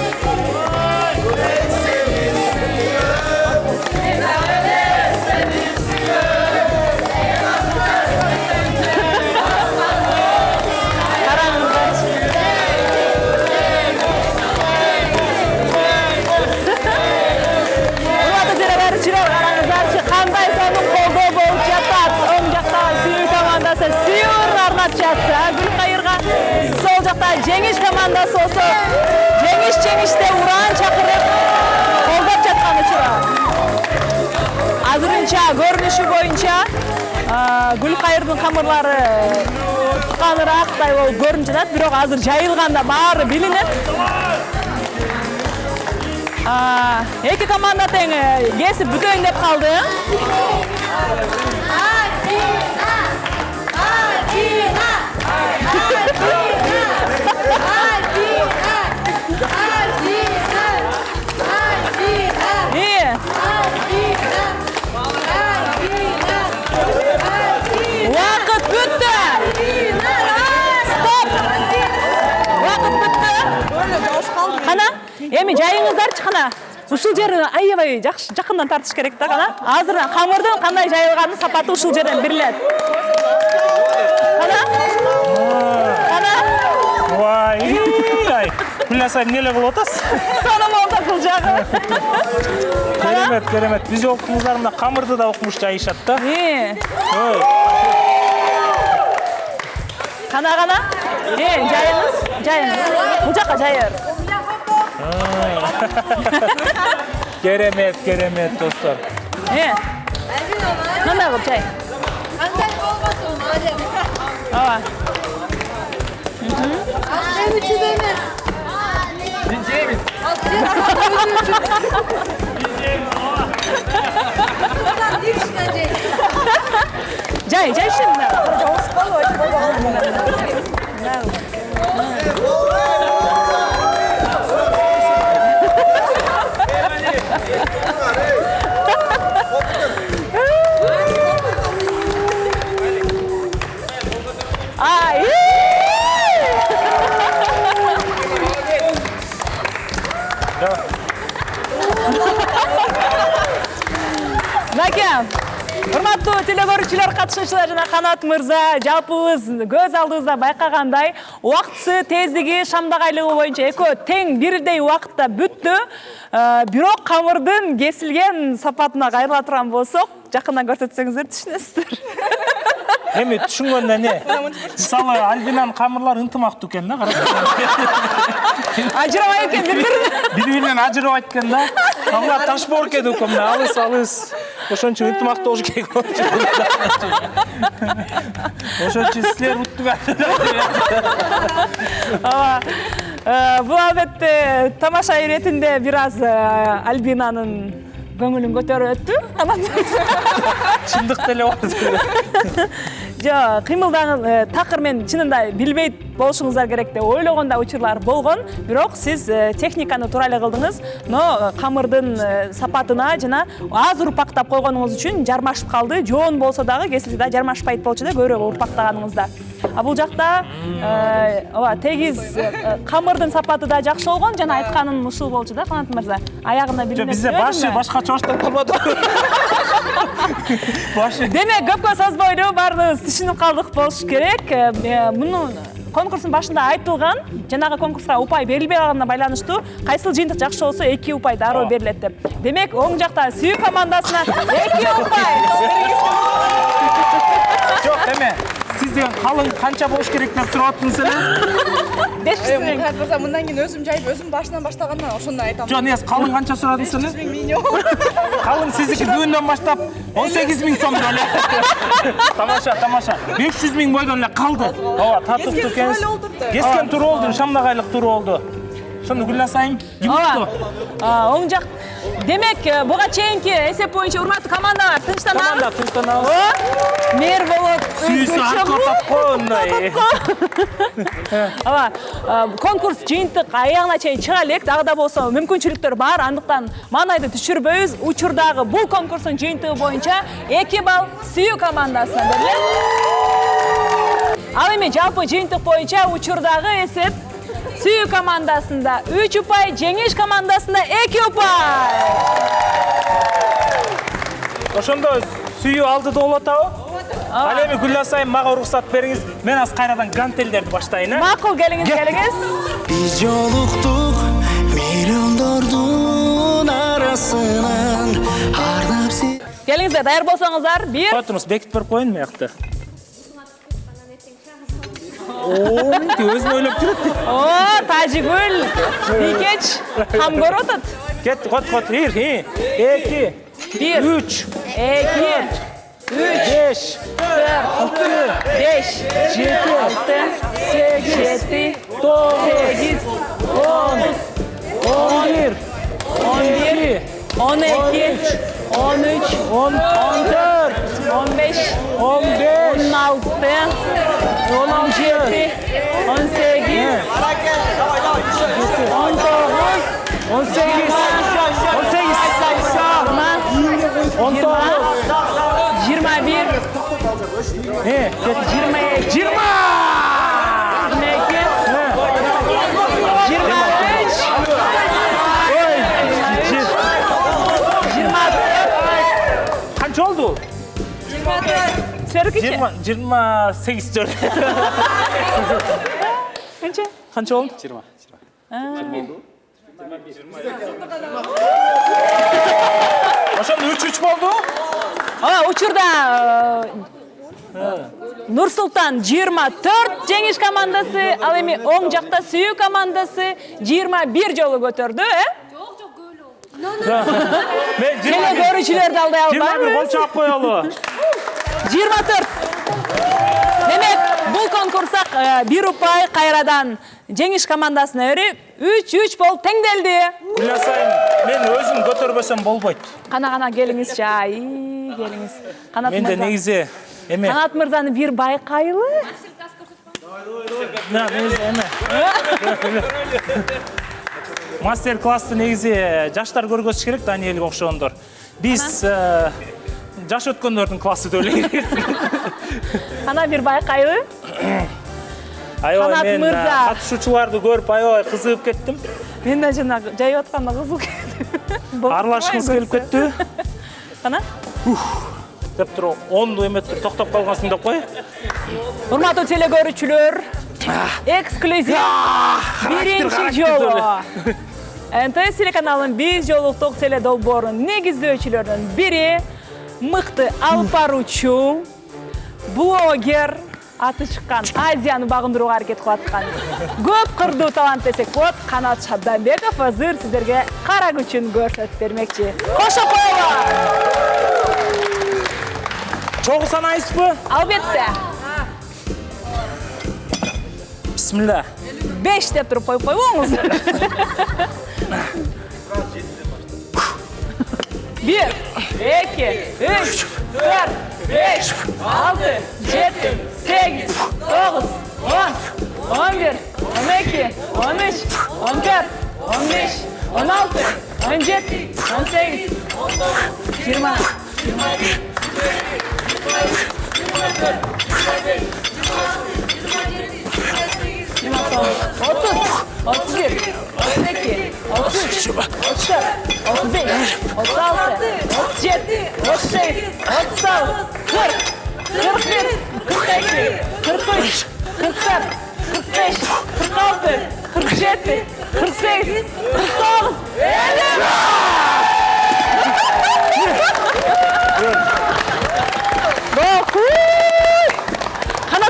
Gülkayırga sol жақта жеңіш командасы осы жеңіш-жеңіште уран чакырып колдоп жаткан учура. Азырынча көрүнүшү боюнча Гүлкайырдын камырлары туканырактай болуп көрүнүп жатат, бирок азыр жайылганда баары билинет. Эки команда тең кесип бүтөйүн деп калды. Вакыт бүтті. Стоп. Вакыт бүтті. Қана, эми жайыңыздарчы қана. Ушул жерин аябай жакындан тартыш керек да қана. Азыр камырдын кандай жайылганын сапаты ушул жерден билет. Қана? Қана? Вай, Күләсай неле болуп атасыз? Соны молда бул жагы. Керемет. Биз окуңуздарында камырды да окумуш жайышат да. Қана. Жайыңыз. Бул жакка жайыр. Керемет достор. Кандай кылып жай? Кандай болбосун, адем. Ооба. Жай şimdi. Урматтуу телекөрүүчүлөр, катышуучулар жана Канат мырза, жалпыбыз көз алдыбызда байкагандай, убактысы, тездиги, шамдак айлыгы боюнча экөө тең бирдей убакытта бүттү. Бирок камырдын кесилген сапатына кайрыла турган болсок, жакындан көрсөтсөңүздөр түшүнөсүздөр. Эми түшүнгөндө эмне? Мисалы Альбинанын камырлары ынтымактуу экен да, карап. Ажырабай экен бири-биринен ажырабайт экен да. Камырлар ташбор экен өкөм да, алыс. Ошон үчүн ынтымактуу болуш керек. Ошон үчүн силер уттугар. Бул албетте тамаша иретинде бир аз Альбинанын көңүлүн көтөрүп өттү. Чындык деле бар. Жо, кыймылдагы такыр мен чынында билбейт болушуңуздар керек деп ойлогон да учурлар болгон. Бирок сиз техниканы туура эле кылдыңыз, но камырдын сапатына жана аз урпактап койгонуңуз үчүн жармашып калды. Жоон болсо дагы кесилсе да жармашпайт болчу да, көбүрөөк урпактаганыңызда. А бул жакта тегиз камырдын сапаты да жакшы болгон, жана айтканым ушул болчу да, Канат мырза. Аягында билинет. Бизде башкача баштап калбады. Демек, көпкө созбойду, баарыбыз түшүнүп калдык болуш керек. Муну конкурстун башында айтылган, жанагы конкурска упай берилбей калганына байланыштуу, кайсыл жыйынтык жакшы болсо 2 упай дароо берилет деп. Демек, оң жакта Сүйүү командасына 2 упай. Жок, эме. сиз деген калың канча болуш керек деп сурап аттыңыз эле? 500 миң. Болса мындан кийин өзүм жайып өзүм башынан баштагандан ошондой айтам. Жок, негизи калың канча сурадыңыз эле? 500 миң. Калың сиздики бүгүндөн баштап 18 миң сом эле. Тамаша. 500 миң бойдон эле калды. Ооба, татыктуу экенсиз. Кескен туру болду, шамдагайлык туру болду. Ошондо Гүлназ айым, ким укту? Оң жак. Демек, буга чейинки эсеп боюнча урматтуу командалар, тынчтанабыз. Тынчтанабыз. Мэр болуп Сүйүсү аркатап койгондой. Ооба, конкурс жыйынтык аягына чейин чыга элек, дагы да болсо мүмкүнчүлүктөр бар. Андыктан маанайды түшүрбөйбүз. Учурдагы бул конкурстун жыйынтыгы боюнча 2 балл Сүйүү командасына берилет. Ал эми жалпы жыйынтык боюнча учурдагы эсеп Сүйүү командасында 3 упай, Жеңиш командасында 2 упай. Ошондо Сүйүү алдыда болуп атабы? Ал эми Гүлназ айым мага уруксат бериңиз. Мен аз кайрадан гантелдерди баштайын, Макул, келиңиз. Биз жолуктук миллиондордун арасынан ардап сен. Келиңиздер, даяр болсоңуздар. 1. Котуңуз бекитип берип коюн мыякты. Өзүн ойлоп жүрөт. Тажигүл, Бикеч, кам көрүп атат. Кетти, кот. 1, 2, 3, 2, 3, 5, 4, 5, 7, 8, 9, 10, 11, 12, 13, 14, 15, 16, 17, 18, Qancha oldu? 28. Qancha oldu? 20. Ошондо 3-3 болду. Учурда Нур-Султан 24 Жеңиш командасы, ал эми оң жакта Сүйүү командасы 21 жолу көтөрдү, Теле көрүүчүлөрдү алдай албайбыз. 21 болчоп коелу. 24. Демек, бул конкурста 1 упай кайрадан Жеңиш командасына өрип, 3-3 болуп теңделди. Гүлназ айым, мен өзүм көтөрбөсөм болбойт. Кана келиңиз, келиңиз. Менде негизи эме. Канат мырзаны бир байкайлы. Мастер-классты негизи жаштар көргөзүш керек, Даниэлге окшогондор. Биз жаш өткөндөрдүн классы деп элейбиз. Кана бир байкайлы. Аябай мен катышуучуларды көрүп аябай кызыгып кеттим. Мен да жана жайып атканда кызыгып кеттим. Аралашкыңыз келип кетти. Кана? Деп туруп 10 эметип токтоп калгансың деп кой. Урматтуу теле көрүүчүлөр, эксклюзив биринчи жолу. НТС телеканалын биз жолуктук теле долбоорунун негиздөөчүлөрүнүн бири, мыкты алып баруучу, блогер, аты чыккан Азияны багындырууга аракет кылып аткан көп кырдуу талант десек болот, Канат Шабданбеков азыр сиздерге кара күчүн көрсөтүп бермекчи. Кошо коелу. Чогуу санайсызбы? Албетте. Бисмилла. 5 деп туруп коюп койбоңуз. 1, 2, 3, 4, 5, 6, 7, 8, 9, 10, 11, 12, 13, 14, 15, 16, 17, 18, 20, 31, 32, 33, 34, 35, 36, 37, 38, 39, 40, 41, 42, 43, 44, 45, 46, 47, 48, 49, 50!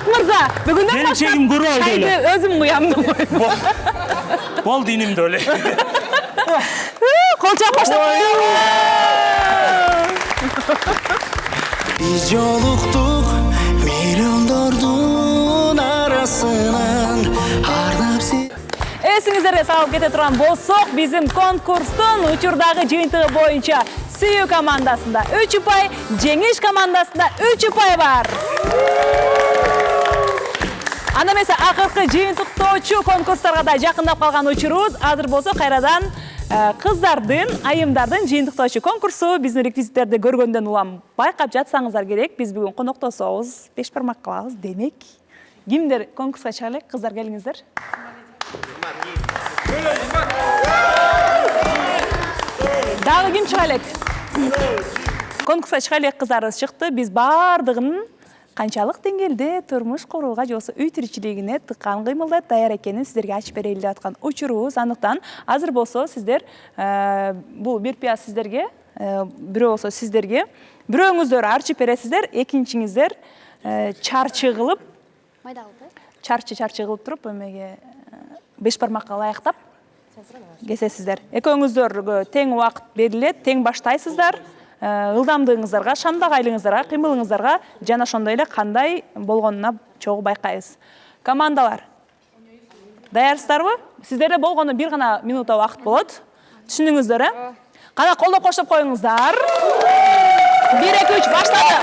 Мурат мырза, бүгүндөн Келечегим көрүп алды эле. Чайды өзүм куям. Болду инимде эле. Кол чапаштап. Biz жолуктук миллиондордун арасынан ардап сен. Эсиңиздерге салып кете турган болсок, биздин конкурстун учурдагы жыйынтыгы боюнча Сүйүү командасында 3 упай, Жеңиш командасында 3 упай бар. Анда эмесе акыркы жыйынтыктоочу конкурстарга да жакындап калган учурубуз. Азыр болсо кайрадан кыздардын, айымдардын жыйынтыктоочу конкурсу биздин реквизиттерди көргөндөн улам байкап жатсаңыздар керек. Биз бүгүн коноктособуз, 5 бармак кылабыз. Демек, кимдер конкурска чыга элек? Кыздар келиңиздер. Дагы ким чыга элек? Конкурска чыга элек кыздарыбыз чыкты. Биз бардыгын канчалык деңгээлде турмуш курууга же болбосо үй тиричилигине тыккан кыймылдайт даяр экенин сиздерге ачып берели деп аткан учурубуз. Андыктан азыр болсо сиздер бул бир пияз сиздерге, бирөө болсо сиздерге, бирөөңүздөр арчып бересиздер, экинчиңиздер чарчы кылып, чарчы кылып туруп эмеге 5 бармакка ылайыктап кесесиздер. Экөөңүздөргө тең убакыт берилет, тең баштайсыздар. Ылдамдыгыңыздарга, шамдагайлыгыңыздарга, кыймылыңыздарга жана ошондой эле кандай болгонуна чогуу байкайбыз. Командалар, даярсыздарбы? Сиздерде болгону бир гана минута убакыт болот. Түшүндүңүздөр, Кана колдо коштоп коюңуздар. 1, 2, 3 баштады.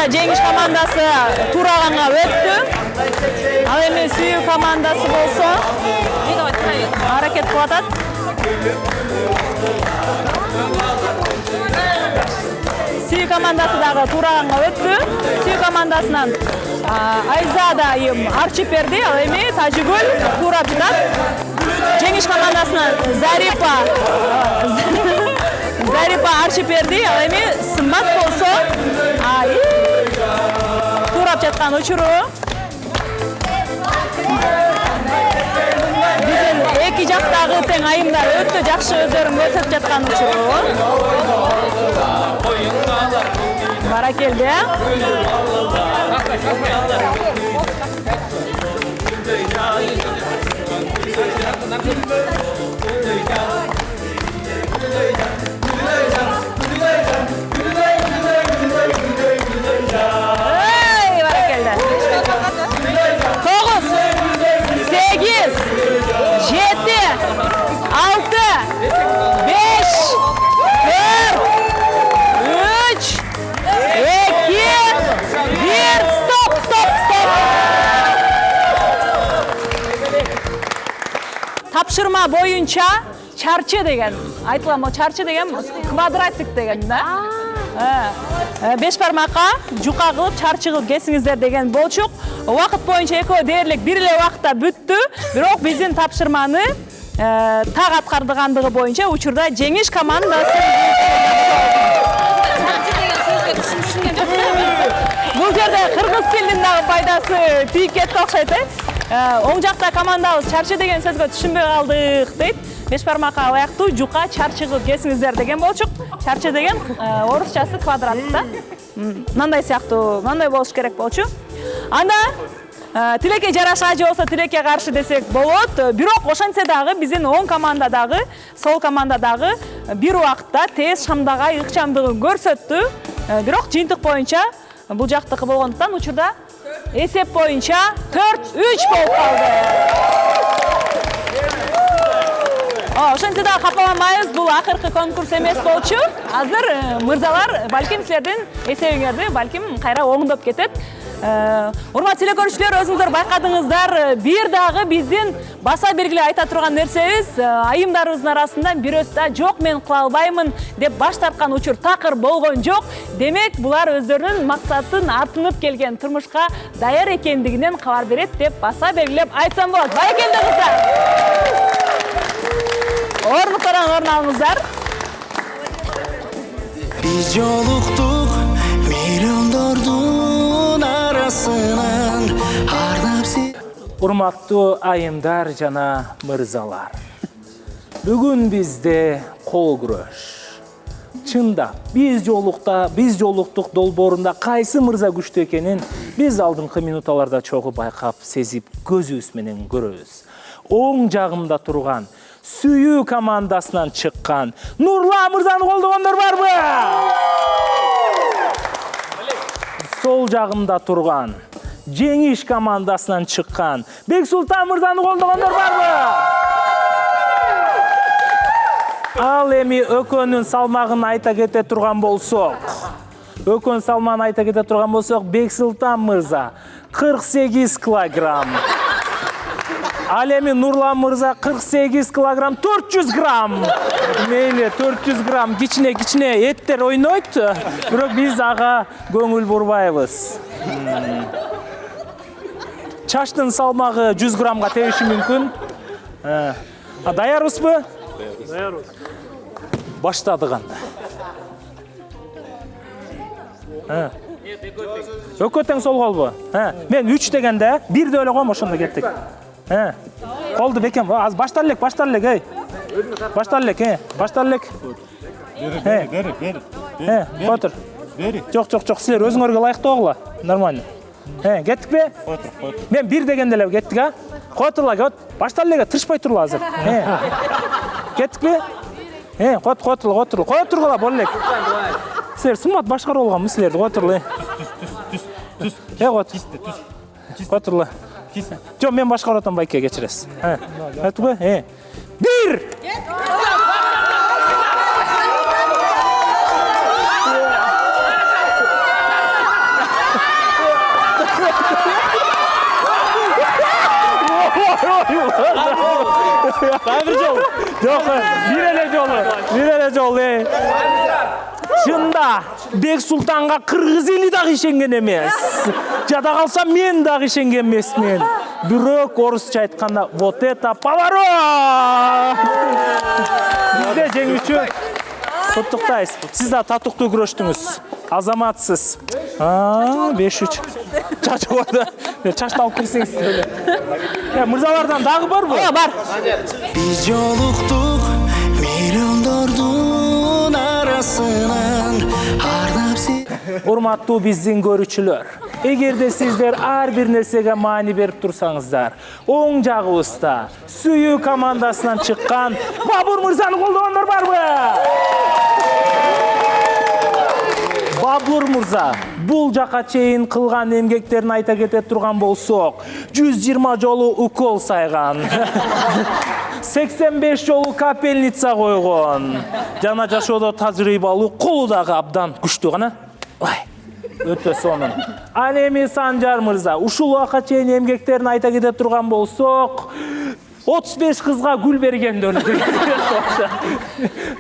Жеңиш командасы тураганга өттү. Ал эми Сүйүү командасы болсо аракет кылып атат. Сүйүү командасы дагы тураганга өттү. Сүйүү командасынан Айзада айым арчып берди. Ал эми Тажигүл турап жатат. Жеңиш командасынан Зарипа арчып берди. Ал эми Сымбат болсо турап жаткан учуру. Биздин эки жактагы тең айымдар өтө жакшы өздөрүн көрсөтүп жаткан учуру. Баракелде. Тапшырма боюнча чарчы деген айтылам, о чарчы деген квадратик деген да. 5 бармакка жука кылып чарчы кылып кесиңиздер деген болчук. Убакыт боюнча экөө дээрлик бир эле убакытта бүттү. Бирок биздин тапшырманы так аткардыгандыгы боюнча учурда Жеңиш командасы бул жерде кыргыз тилинин дагы пайдасы тийип кетти окшойт. Оң жакта командабыз чарчы деген сөзгө түшүнбөй калдык дейт. 5 бармакка ылайыктуу жука чарчы кылып кесиңиздер деген болчук. Чарчы деген орусчасы квадрат да. Мындай сыяктуу, мындай болуш керек болчу. Анда тилекке жараша же болсо тилекке каршы десек болот. Бирок ошентсе дагы биздин оң команда дагы, сол команда дагы бир убакытта тез шамдагай ыкчамдыгын көрсөттү. Бирок жыйынтык боюнча бул жактыкы болгондуктан учурда эсеп боюнча 4-3 болуп калды. Ошентсе да капаламайбыз, бул акыркы конкурс эмес болчу. Азыр мырзалар балким силердин эсебиңерди балким кайра оңдоп кетет. Урматтуу телекөрүүчүлөр, өзүңүздөр байкадыңыздар, бир дагы биздин баса бергиле айта турган нерсебиз, айымдарыбыздын арасында бирөөсү да жок мен кыла албаймын деп баш тарткан учур такыр болгон жок. Демек, булар өздөрүнүн максатын артынып келген, турмушка даяр экендигинен кабар берет деп баса белгилеп айтсам болот. Байкелде кыздар. Орнуктардан орун алыңыздар. Biz жолуктук миллиондордун арасынан ардап сен. Урматтуу айымдар жана мырзалар. Бүгүн бизде кол күрөш. Чында биз жолуктук долбоорунда кайсы мырза күчтүү экенин биз алдыңкы минуталарда чогуу байкап, сезип, көзүбүз менен көрөбүз. Оң жагымда турган сүйүү командасынан чыккан Нурлан мырзаны колдогондор барбы? Сол жагымда турган Жеңиш командасынан чыккан Бексултан мырзаны колдогондор барбы? Ал эми Өкөнүн салмагын айта кете турган болсок. Өкөн салмагын айта кете турган болсок, Бексултан мырза 48 килограмм. Ал эми Нурлан мырза 48 килограмм 400 грамм. Мейли 400 грамм кичине эттер ойнойт, бирок биз ага көңүл бурбайбыз. Чачтын салмагы 100 граммга тебиши мүмкүн. Даярбызбы? Даярбыз. Баштадык анда. Өкө тең сол колбу? Мен 3 дегенде 1 да эле койм, ошондо кеттик. Колду бекем, аз баштар элек, эй. Баштар элек. Отур. Жок, силер өзүңөргө ылайыктуу огула. Нормально. Кеттикпи? Мен 1 дегенде эле кеттик, а? Котурла, баштар элек, тырышпай турла азыр. Кеттикпи? Котургула, бол элек. Силер сымат башкарып алганмы силерди? Котурла. Котурла. Жо, мен башкарып атам, байке кечиресиз. Айтпы? 1! Жок, бир эле жол. Чында Бексултанга Кыргыз эли дагы ишенген эмес. Жада калса мен дагы ишенген эмесмин. Бирок орусча айтканда вот это поворот! Бизде жеңүүчү куттуктайбыз. Сиз да татыктуу күрөштүңүз. Азаматсыз. 5-3. Чачыгорда. Чачты алып кирсеңиз эле. Мырзалардан дагы барбы? Бар. Biz жолуктук миллиондордун арасынан ардап сен. Урматтуу биздин көрүүчүлөр, эгерде сиздер ар бир нерсеге маани берип турсаңыздар, оң жагыбызда сүйүү командасынан чыккан Бабур мырзаны колдогондор барбы? Бабур мырза бул жака чейин кылган эмгектерин айта кете турган болсок, 120 жолу укол сайган, 85 жолу капельница койгон, жана жашоодо тажрыйбалуу, колу дагы абдан күчтүү гана. Өтө сонун. Ал эми Санжар мырза, ушул убакка чейин эмгектерин айта кете турган болсок, 35 кызга гүл бергендер.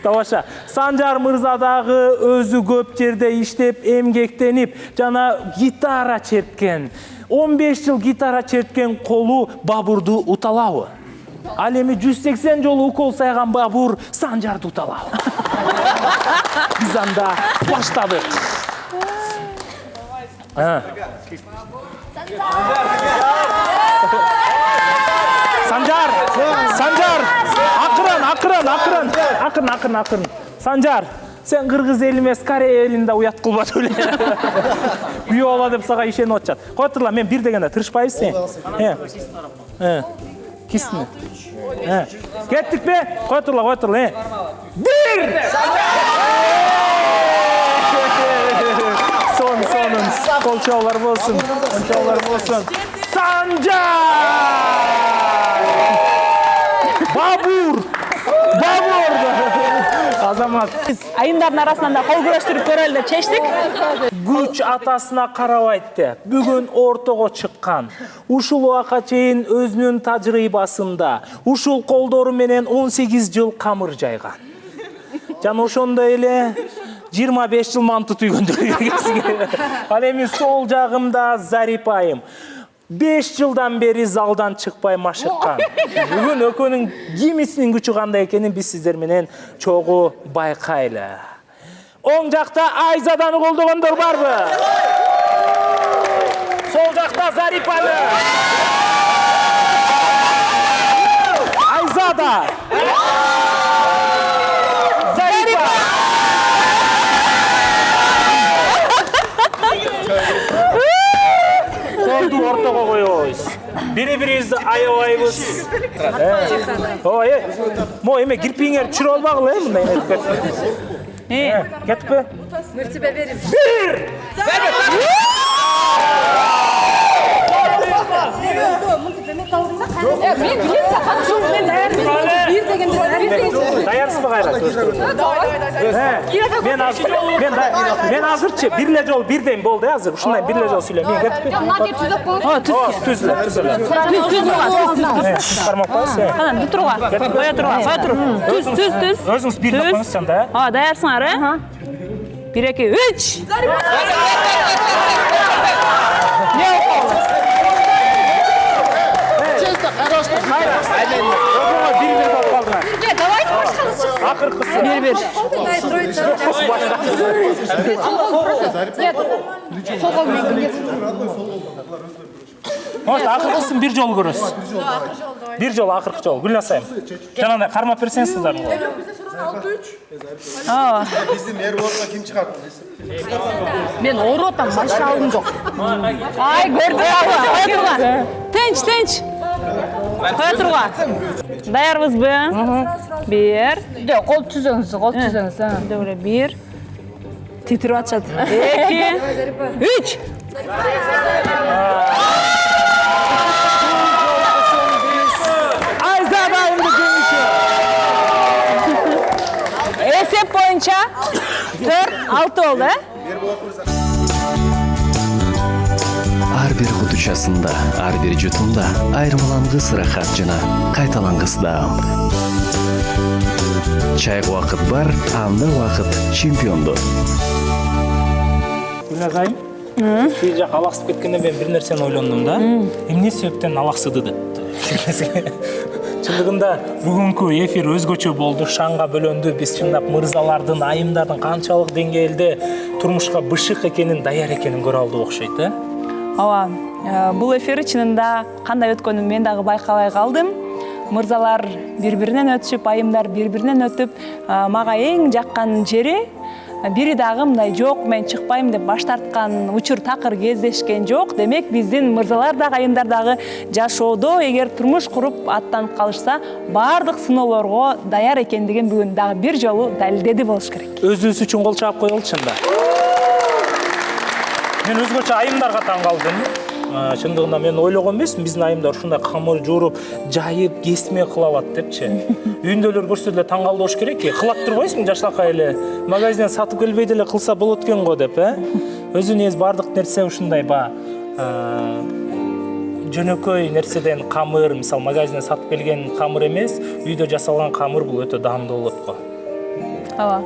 Табаша. Санжар мырза дагы өзү көп жерде иштеп, эмгектенип, жана гитара черткен. 15 жыл гитара черткен колу Бабурду уталабы? Ал эми 180 жолу укол сайган Бабур Санжарды уталабы? Биз анда баштадык. Санжар! Акырын. Санжар, сен Кыргыз эл эмес, Корея элинде уят кылбат эле. Бүйө ала деп сага ишенип атышат. Котурла, мен 1 дегенде тырышпайбыз сен. Кистин. Кеттикпи? Котурла. 1! Сонун. Колчоолор болсун. Санжар! Бабур! Азамат. Айымдардын арасынан да кол күрөштүрүп көрөлү деп чечтик. Күч атасына карабайт деп бүгүн ортого чыккан. Ушул убакка чейин өзүнүн тажрыйбасында ушул колдору менен 18 жыл камыр жайган. Жана ошондой эле 25 жыл манты түйгөндөр. Ал эми сол жагымда Зарипайым. 5 жылдан бери залдан чыкпай машыккан. Бүгүн экөөнүн кимисинин күчү кандай экенин биз сиздер менен чогуу байкайлы. Оң жакта Айзаданы колдогондор барбы? Сол жакта Зарипаны. Айзада. Зарипа. Колду ортого коебуз. Бири-бирибизди аябайбыз. Ой, мо эме кирпиңер чүрө албагыла, мындай этип кетпи. Мертебе берим. Бир! Мен билем да, кантип мен бир дегенде даярсызбы кайра? Мен азырчы бир эле жол бирден болду, азыр ушундай бир эле жол сүйлөйм. Мен кетпи. Түз. Кармап коесуз. Кана, туруга. Коя туруга. Түз. Өзүңүз бир коюңуз жанда. Даярсыңар, 1 2 3. давайте башкабыз чыксын. Акыркысы. Бир. Солго мен Может, акыркысын бир жол көрөсүз. Бир жол, акыркы жол. Гүлназ айым. Жанагындай кармап берсеңиз кыздарым. Биздин Эрболотко ким чыгат? Мен оротам, машина алдым жок. Ай, көрдүм. Коя турга. Тынч. Коя турга. Даярбызбы? 1. Жок, кол түзөңүз. Добре, 1. Титирип атышат. 2. 3. Айзадайымды жеңиши. Эсеп боюнча 4-6 болду, Ар бир кутучасында, ар бир жутумда айырмалангыс ырахат жана кайталангыс даам. Чайга убакыт бар, анда убакыт чемпионду. Гүлназ айым. Кээ жак алаксып кеткенде мен бир нерсени ойлондум да. Эмне себептен алаксыды деп. Чындыгында бүгүнкү эфир өзгөчө болду, шанга бөлөндү. Биз чындап мырзалардын, айымдардын канчалык деңгээлде турмушка бышык экенин, даяр экенин көрө алдык окшойт, Ооба, бул эфир чынында кандай өткөнүн мен дагы байкабай калдым. Мырзалар бири-биринен өтүшүп, айымдар бири-биринен өтүп, мага эң жаккан жери бири дагы мындай жок, мен чыкпайм деп баш тарткан учур такыр кездешкен жок. Демек, биздин мырзалар дагы, айымдар дагы жашоодо эгер турмуш куруп аттанып калышса, бардык сыноолорго даяр экендигин бүгүн дагы бир жолу далилдеди болуш керек. Өзүбүз үчүн кол чаап коелучу чында. Мен өзгөчө айымдарга таң калдым. Чындыгында мен ойлогон эмесмин, биздин айымдар ушундай камыр жууруп, жайып, кесме кыла алат депчи. Үйүндөлөр көрсө деле таң калды болуш керек. Кылат турбайсыңбы жаштакай эле? Магазинден сатып келбей деле кылса болот экен го деп, Өзү негиз бардык нерсе ушундай жөнөкөй нерседен камыр, мисалы магазинден сатып келген камыр эмес, үйдө жасалган камыр бул өтө даамдуу болот го. Ооба.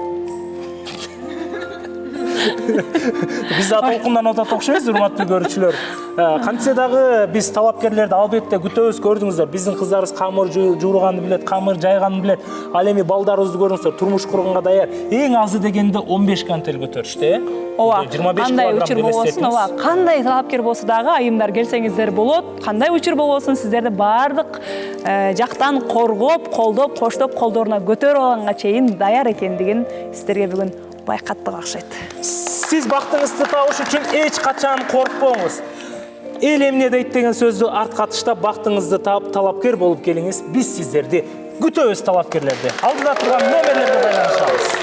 Биз да толкундан отот окшойбуз, урматтуу көрүүчүлөр. Кантсе дагы биз талапкерлерди албетте күтөбүз, көрдүңүздөр. Биздин кыздарыбыз камыр жууруганды билет, камыр жайганды билет. Ал эми балдарыбызды көрүңүздөр, турмуш курганга даяр. Эң азы дегенде 15 кантел көтөрүштү, Ооба, кандай учур болбосун, кандай талапкер болсо дагы айымдар келсеңиздер болот. Кандай учур болбосун, сиздерди бардык жактан коргоп, колдоп, коштоп, колдоруна көтөрүп алганга чейин даяр экендигин сиздерге бүгүн байкаттык окшойт. Сиз бактыңызды табыш үчүн эч качан коркпоңуз. Эл эмне дейт деген сөздү артка таштап бактыңызды таап талапкер болуп келиңиз. Биз сиздерди күтөбүз, талапкерлерди. Алдыда турган номерлерге байланышабыз.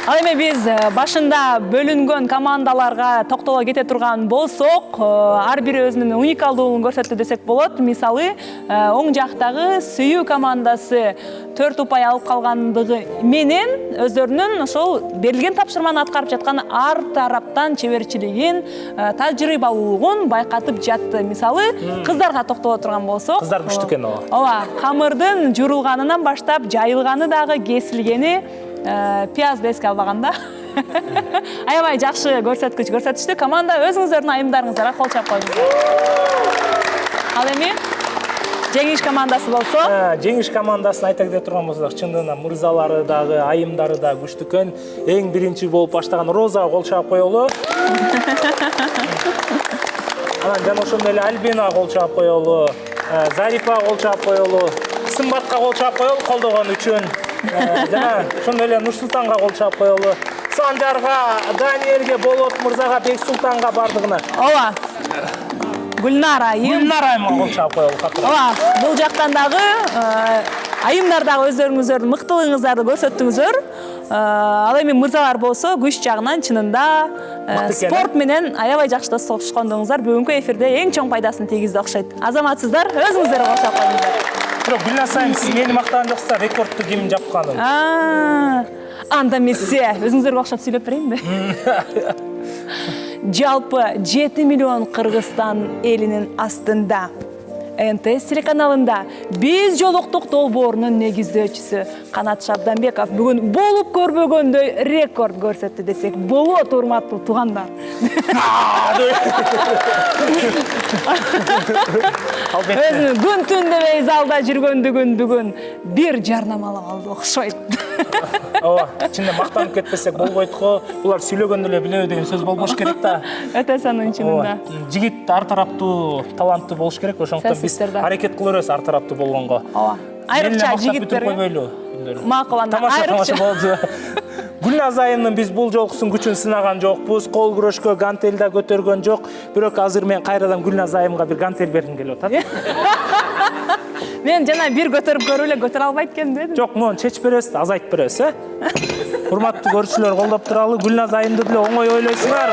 Ал эми биз башында бөлүнгөн командаларга токтоло кете турган болсок, ар бири өзүнүн уникалдуулугун көрсөттү десек болот. Мисалы, оң жактагы Сүйүү командасы 4 упай алып калгандыгы менен өздөрүнүн ошол берилген тапшырманы аткарып жаткан ар тараптан чеберчилигин, тажрыйбалуулугун байкатып жатты. Мисалы, кыздарга токтоло турган болсок, кыздар күчтүү экен ооба. Ооба, камырдын журулганынан баштап жайылганы дагы, кесилгени, пияз да эске албаганда. Аябай жакшы көрсөткүч көрсөтүштү. Команда өзүңүздөрдүн айымдарыңыздарга кол чап коюңуздар. Ал эми жеңиш командасы болсо? Жеңиш командасын айта кете турган болсок, чындыгында мырзалары дагы, айымдары да күчтүү экен. Эң биринчи болуп баштаган Розага кол чап коелу. Анан жана ошондой эле Альбина кол чап коелу, Зарипа кол чап коелу, Сымбатка кол чап коелу колдогон үчүн. Жана ошондой эле Нурсултанга кол чап коелу. Санжарга, Даниэлге, Болот мырзага, Бексултанга бардыгына. Ооба. Гүлнар айымга кол чап коелу. Ооба, бул жактан дагы айымдар дагы өздөрүңүздөрдүн мыктылыгыңыздарды көрсөттүңүздөр. Ал эми мырзалар болсо күч жагынан чынында спорт менен аябай жакшы тоскондугуңуздар бүгүнкү эфирде эң чоң пайдасын тийгизди окшойт. Азаматсыздар, өзүңүздөргө кол чап коюңуздар. Бирок Гүлназ айым, сиз мени мактаган жоксуздар, рекордту ким жапканын? Анда эмесе, өзүңүздөргө окшоп сүйлөп берейинби? Жалпы 7 миллион Кыргызстан элинин астында НТС телеканалында биз жолуктук долбоорунун негиздөөчүсү Канат Шабданбеков бүгүн болуп көрбөгөндөй рекорд көрсөттү десек болот, урматтуу туугандар. Өзүнүн күн түн дебей залда жүргөндүгүн бүгүн бир жарнамалап алды окшойт. Ооба, чынында мактанып кетпесек болбойт го. Булар сүйлөгөндө эле билеби деген сөз болбош керек да. Өтө сонун чынында. Жигит ар тараптуу, таланттуу болуш керек, ошондуктан биз аракет кылып өрөбүз ар тараптуу болгонго. Ооба. Айрыкча жигиттерге макул анда айрыкча болду. Гүлназ айымдын биз бул жолкусун күчүн сынаган жокпуз, кол күрөшкө гантель да көтөргөн жок. Бирок азыр мен кайрадан Гүлназ айымга бир гантель бергим келип атат. Мен жана бир көтөрүп көрүп эле көтөрө албайт экенмин дедим. Жок, муну чечип беребиз, азайтып беребиз, Урматтуу көрүүчүлөр, колдоп туралы, Гүлназ айымды деле оңой ойлойсуңар.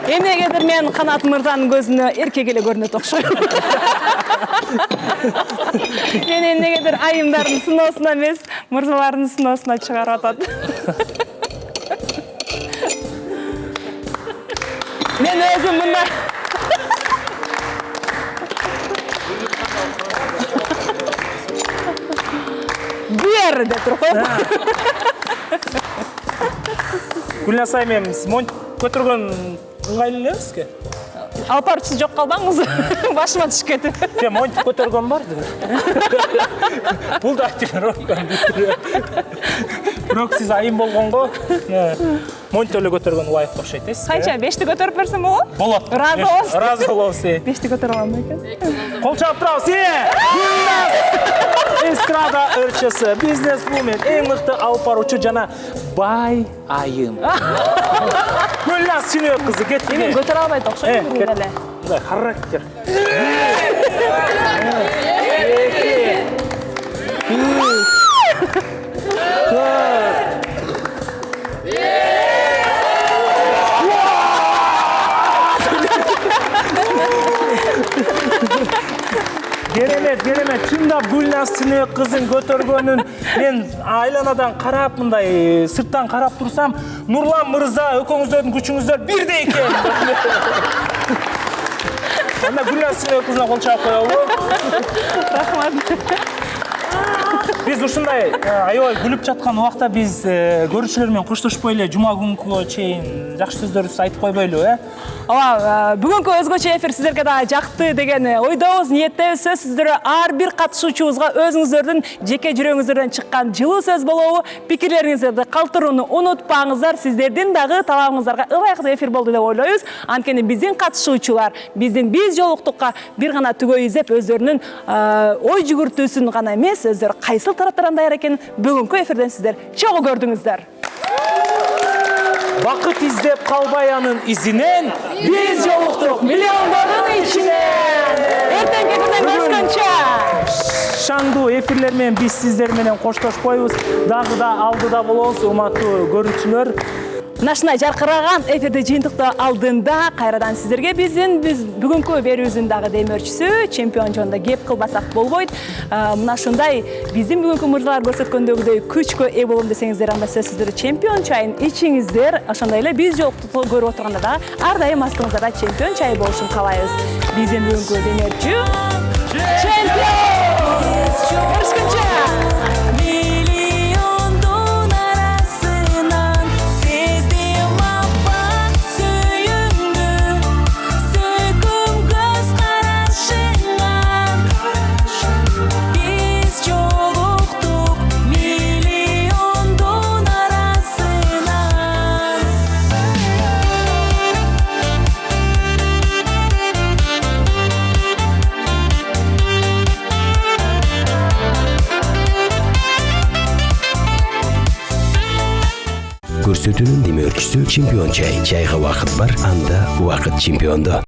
Эмнегедир мен Канат мырзанын көзүнө эркек эле көрүнөт окшойт. Мен эмнегедир айымдардын сыноосуна эмес, мырзалардын сыноосуна чыгарып атат. Мен өзүм мындай бер деп туруп коем. Гүлназ айым, монт көтөргөн ыңгайлуу эле сизге? Алпарчы жок калбаңыз. Башыма түшүп кетип. Же монт көтөргөн бар. Бул да бирок сиз айым болгонго монт эле көтөргөн ылайыктуу окшойт, сизге. Канча 5ти көтөрүп берсем болот? Болот. Ыраазы болосуз? Ыраазы болобуз. 5ти көтөрө алам экен. Кол чап турабыз. Эстрада ырчысы, бизнес-вумен, эң мыкты алып баруучу жана бай айым. Гүлназ Чыныбек кызы, кетти. Мен көтөрө албайт окшойт бүгүн эле. Мындай характер. Керемет, чындап Гүлназ Чыныбек кызын көтөргөнүн мен айланадан карап, мындай сырттан карап турсам, Нурлан мырза, экөөңүздөрдүн күчүңүздөр бирдей экен. Анда Гүлназ Чыныбек кызына кол чап коелу. Рахмат. Биз ушундай аябай күлүп жаткан убакта биз көрүүчүлөр менен коштошпой эле жума күнгө чейин жакшы сөздөрүбүздү айтып койбойлу, Ооба, бүгүнкү өзгөчө эфир сиздерге да жакты деген ойдобуз, ниеттебиз. Сөзсүздөр ар бир катышуучубузга өзүңүздөрдүн жеке жүрөгүңүздөрдөн чыккан жылуу сөз болобу, пикирлериңиздерди калтырууну унутпаңыздар. Сиздердин дагы талабыңыздарга ылайыктуу эфир болду деп ойлойбуз. Анткени биздин катышуучулар биздин биз жолуктукка бир гана түгөй изеп өздөрүнүн ой жүгүртүүсүн гана эмес, өздөрү кайсыл тараптардан даяр экенин бүгүнкү эфирден сиздер чогуу көрдүңүздөр. Бакыт издеп калбай анын изинен биз жолуктук миллиондордун ичинен. Эртеңки эфирден көрүшкөнчө шаңдуу эфирлер менен биз сиздер менен коштошпойбуз. Дагы да алдыда болобуз, урматтуу көрүүчүлөр. Мына ушундай жаркыраган эфирди жыйынтыктоо алдында кайрадан сиздерге биз бүгүнкү берүүбүздүн дагы демөөрчүсү, чемпион жөнүндө кеп кылбасак болбойт. Мына ушундай биздин бүгүнкү мырзалар көрсөткөндөгүдөй күчкө ээ болом десеңиздер, анда сөзсүздөр чемпион чайын ичиңиздер. Ошондой эле биз жолуктукту көрүп отурганда да ар дайым астыңыздарда чемпион чайы болушун каалайбыз. Биздин бүгүнкү демөөрчү чемпион! Көрүшкөнчө! сүтүнүн демөөрчүсү чемпион чай. Чайга убакыт бар, анда убакыт чемпиондо.